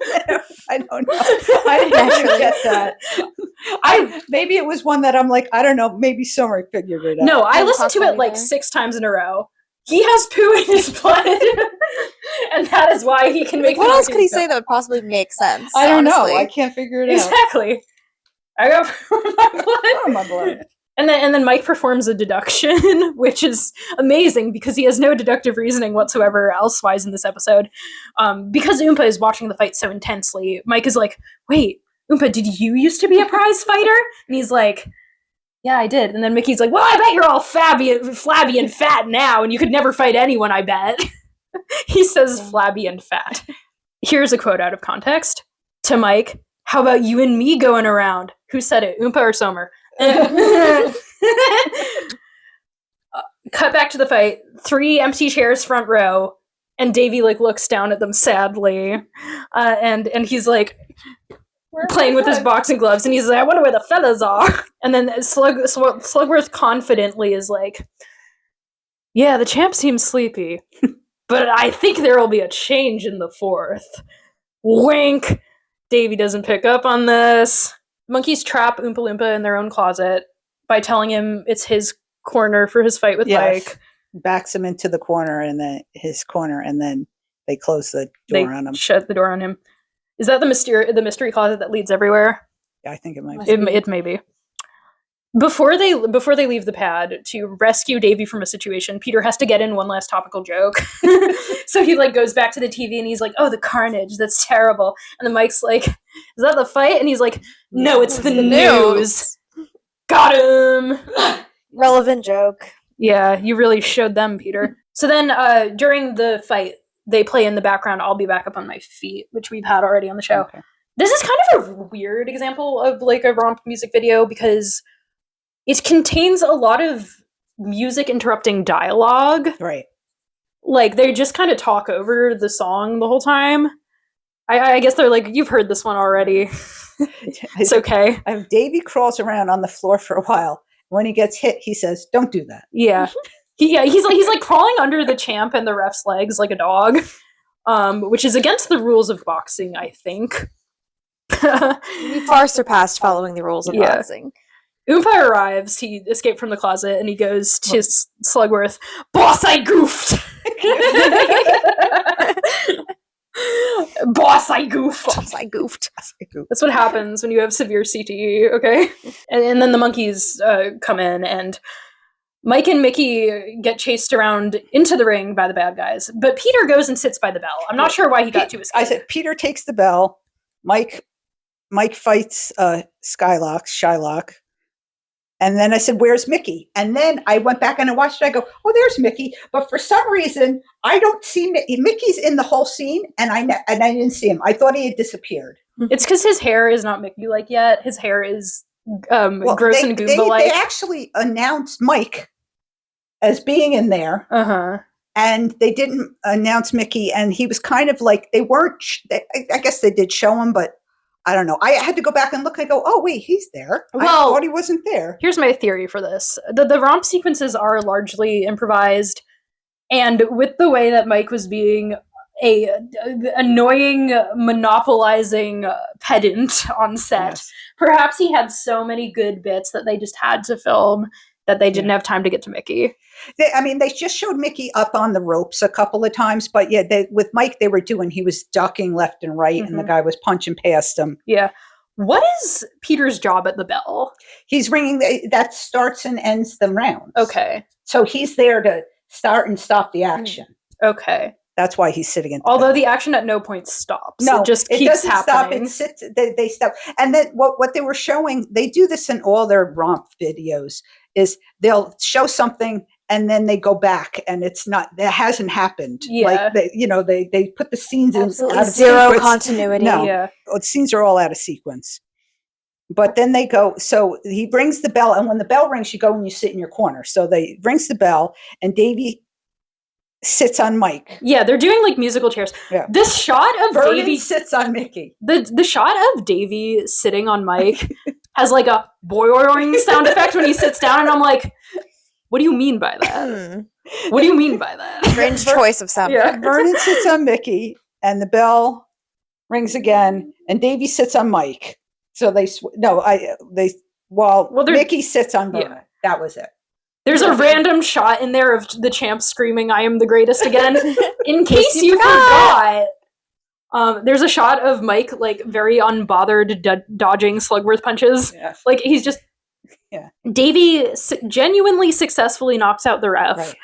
I don't know. I didn't actually get that. Maybe it was one that I'm like, I don't know. Maybe Sommer figured it out. No, I listened to it like 6 times in a row. He has poo in his blood, and that is why he can make. What else could he say that would possibly make sense? I don't know. I can't figure it out. Exactly. I got poo in my blood. And then Mike performs a deduction, which is amazing because he has no deductive reasoning whatsoever elsewise in this episode. Because Oompa is watching the fight so intensely, Mike is like, wait, Oompa, did you used to be a prize fighter? And he's like, yeah, I did. And then Micky's like, well, I bet you're all flabby and fat now, and you could never fight anyone, I bet. He says flabby and fat. Here's a quote out of context. To Mike, how about you and me going around? Who said it, Oompa or Sommer? Cut back to the fight. 3 empty chairs front row, and Davy like looks down at them sadly, and he's like playing with his boxing gloves, and he's like, I wonder where the fellas are. And then Slugworth confidently is like, yeah, the champ seems sleepy, but I think there will be a change in the 4th. Wink. Davy doesn't pick up on this. Monkees trap Oompa Loompa in their own closet by telling him it's his corner for his fight with Mike. Backs him into the corner and then his corner, and then they close the door on him. Shut the door on him. Is that the mystery closet that leads everywhere? Yeah, I think it might. It may be. Before they leave the pad to rescue Davy from a situation, Peter has to get in one last topical joke. So he like goes back to the TV and he's like, "Oh, the carnage! That's terrible." And then Mike's like, "Is that the fight?" And he's like, "No, it's the news." Got him. Relevant joke. Yeah, you really showed them, Peter. So then, during the fight, they play in the background, "I'll Be Back Up on My Feet," which we've had already on the show. Okay. This is kind of a weird example of like a romp music video because it contains a lot of music interrupting dialogue. Right. Like, they just kind of talk over the song the whole time. I guess they're like, you've heard this one already. It's okay. Davy crawls around on the floor for a while. When he gets hit, he says, don't do that. Yeah. He's like crawling under the champ and the ref's legs like a dog, which is against the rules of boxing, I think. We far surpassed following the rules of boxing. Oompa arrives, he escaped from the closet, and he goes to Slugworth. Boss, I goofed! Boss, I goofed! Boss, I goofed. That's what happens when you have severe CTE, okay? And then the Monkees come in, and Mike and Micky get chased around into the ring by the bad guys, but Peter goes and sits by the bell. I'm not sure why he got too scared. I said, Peter takes the bell, Mike fights Shylock. And then I said, where's Micky? And then I went back and I watched it. I go, oh, there's Micky. But for some reason, I don't see Micky. Micky's in the whole scene, and I didn't see him. I thought he had disappeared. It's because his hair is not Micky-like yet. His hair is gross and Goomba-like. They actually announced Mike as being in there. Uh-huh. And they didn't announce Micky. And he was kind of like, they weren't, I guess they did show him, but I don't know. I had to go back and look. I go, oh, wait, he's there. Well, I thought he wasn't there. Here's my theory for this. The romp sequences are largely improvised. And with the way that Mike was being a annoying, monopolizing pedant on set, perhaps he had so many good bits that they just had to film that they didn't have time to get to Micky. They just showed Micky up on the ropes a couple of times, but with Mike, he was ducking left and right, and the guy was punching past him. Yeah. What is Peter's job at the bell? He's ringing, that starts and ends the rounds. Okay. So he's there to start and stop the action. Okay. That's why he's sitting at the Although bell. the action at no point stops. No, it just keeps happening. Stop. It sits. They stop. And then what they were showing, they do this in all their romp videos, is they'll show something and then they go back and it hasn't happened. Yeah. Like they put the scenes in out of zero sequence. continuity. No, yeah. The scenes are all out of sequence. But then they go, so he rings the bell, and when the bell rings, you go and you sit in your corner. So they rings the bell, and Davy sits on Mike. Yeah, they're doing like musical chairs. Yeah. This shot of Vernon Davy sits on Micky. The shot of Davy sitting on Mike has like a boing sound effect when he sits down, and I'm like, what do you mean by that? What do you mean by that? Strange choice of sound. Yeah. Vernon sits on Micky, and the bell rings again, and Davy sits on Mike. So Micky sits on Vernon. Yeah. That was it. There's a random shot in there of the champ screaming, "I am the greatest" again. In case you forgot, there's a shot of Mike like very unbothered dodging Slugworth punches. Yeah. Like he's just Davy genuinely successfully knocks out the ref. Right.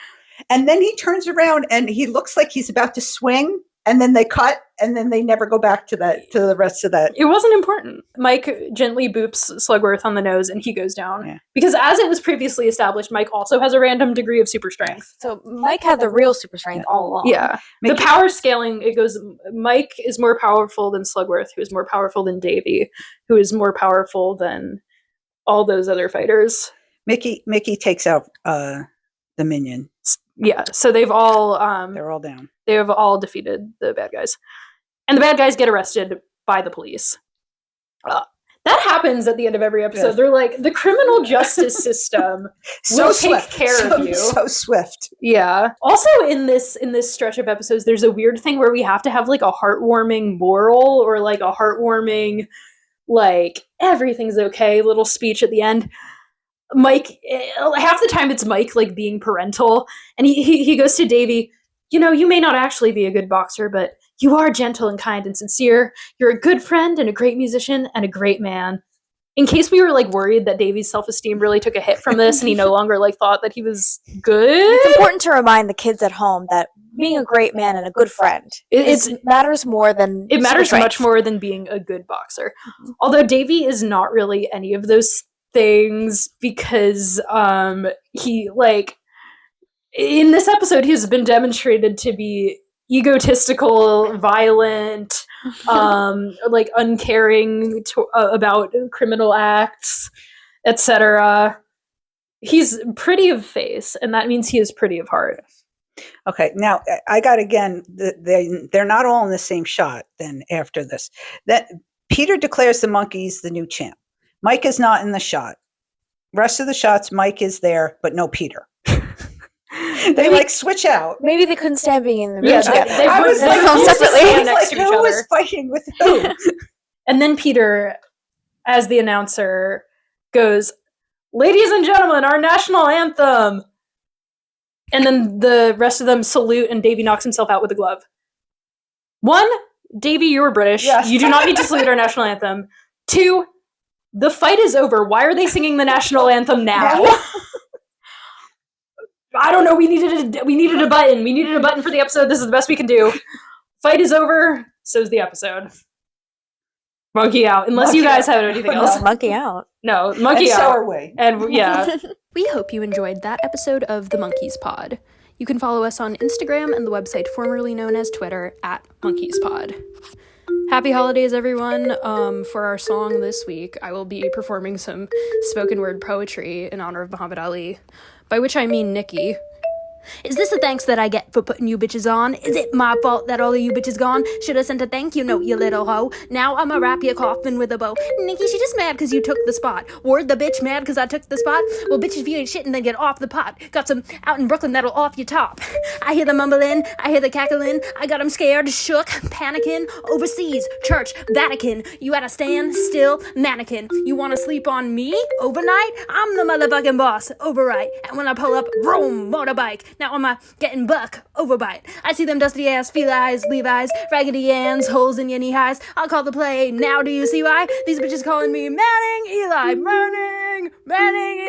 And then he turns around and he looks like he's about to swing, and then they cut, and then they never go back to the rest of that. It wasn't important. Mike gently boops Slugworth on the nose, and he goes down. Yeah. Because as it was previously established, Mike also has a random degree of super strength. So Mike had the real super strength all along. Yeah. The power scaling, it goes, Mike is more powerful than Slugworth, who is more powerful than Davy, who is more powerful than all those other fighters. Micky takes out the minion. Yeah, so they've all they're all down. They have all defeated the bad guys, and the bad guys get arrested by the police. That happens at the end of every episode. Yeah. They're like, the criminal justice system will take care of you. So swift. Yeah. Also, in this stretch of episodes, there's a weird thing where we have to have like a heartwarming moral or like a heartwarming, like everything's okay little speech at the end. Mike, half the time it's Mike like being parental, and he goes to Davy, you may not actually be a good boxer, but you are gentle and kind and sincere. You're a good friend and a great musician and a great man. In case we were like worried that Davy's self-esteem really took a hit from this and he no longer like thought that he was good. It's important to remind the kids at home that being a great man and a good friend matters more than it matters much more than being a good boxer. Mm-hmm. Although Davy is not really any of those things, because he like in this episode he has been demonstrated to be egotistical, violent, like uncaring about criminal acts, etc. He's pretty of face, and that means he is pretty of heart. Okay, now I got again. They're not all in the same shot. Then after this, that Peter declares the Monkees the new champ. Mike is not in the shot. Rest of the shots, Mike is there, but no Peter. They like switch out. Maybe they couldn't stand being in the room together. They film separately. Next to each other. Who was fighting with who? And then Peter, as the announcer, goes, ladies and gentlemen, our national anthem. And then the rest of them salute, and Davy knocks himself out with a glove. 1, Davy, you're British. Yes. You do not need to salute our national anthem. 2, the fight is over. Why are they singing the national anthem now? I don't know. We needed a button. We needed a button for the episode. This is the best we can do. Fight is over. So's the episode. Monkey out. Unless you guys have anything else. Monkey out. No, monkey out. So are we. And yeah. We hope you enjoyed that episode of the Monkeepod. You can follow us on Instagram and the website formerly known as Twitter at Monkeepod. Happy holidays, everyone. For our song this week, I will be performing some spoken word poetry in honor of Muhammad Ali, by which I mean Nikki. Is this the thanks that I get for putting you bitches on? Is it my fault that all of you bitches gone? Should've sent a thank you note, you little hoe. Now I'ma wrap your coffin with a bow. Nikki, she just mad cause you took the spot. Word the bitch mad cause I took the spot? Well, bitch, if you ain't shitting, then get off the pot. Got some out in Brooklyn that'll off your top. I hear the mumbling, I hear the cackling. I got 'em scared, shook, panicking. Overseas, church, Vatican. You at a stand still, mannequin. You wanna sleep on me overnight? I'm the motherfucking boss, overright. And when I pull up, vroom, motorbike. Now am I getting buck overbite? I see them dusty ass Felix, Levi's, raggedy Ann's, holes in your knee highs. I'll call the play. Now do you see why? These bitches calling me Manning Eli. Manning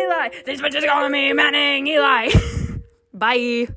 Eli. These bitches calling me Manning Eli. Bye.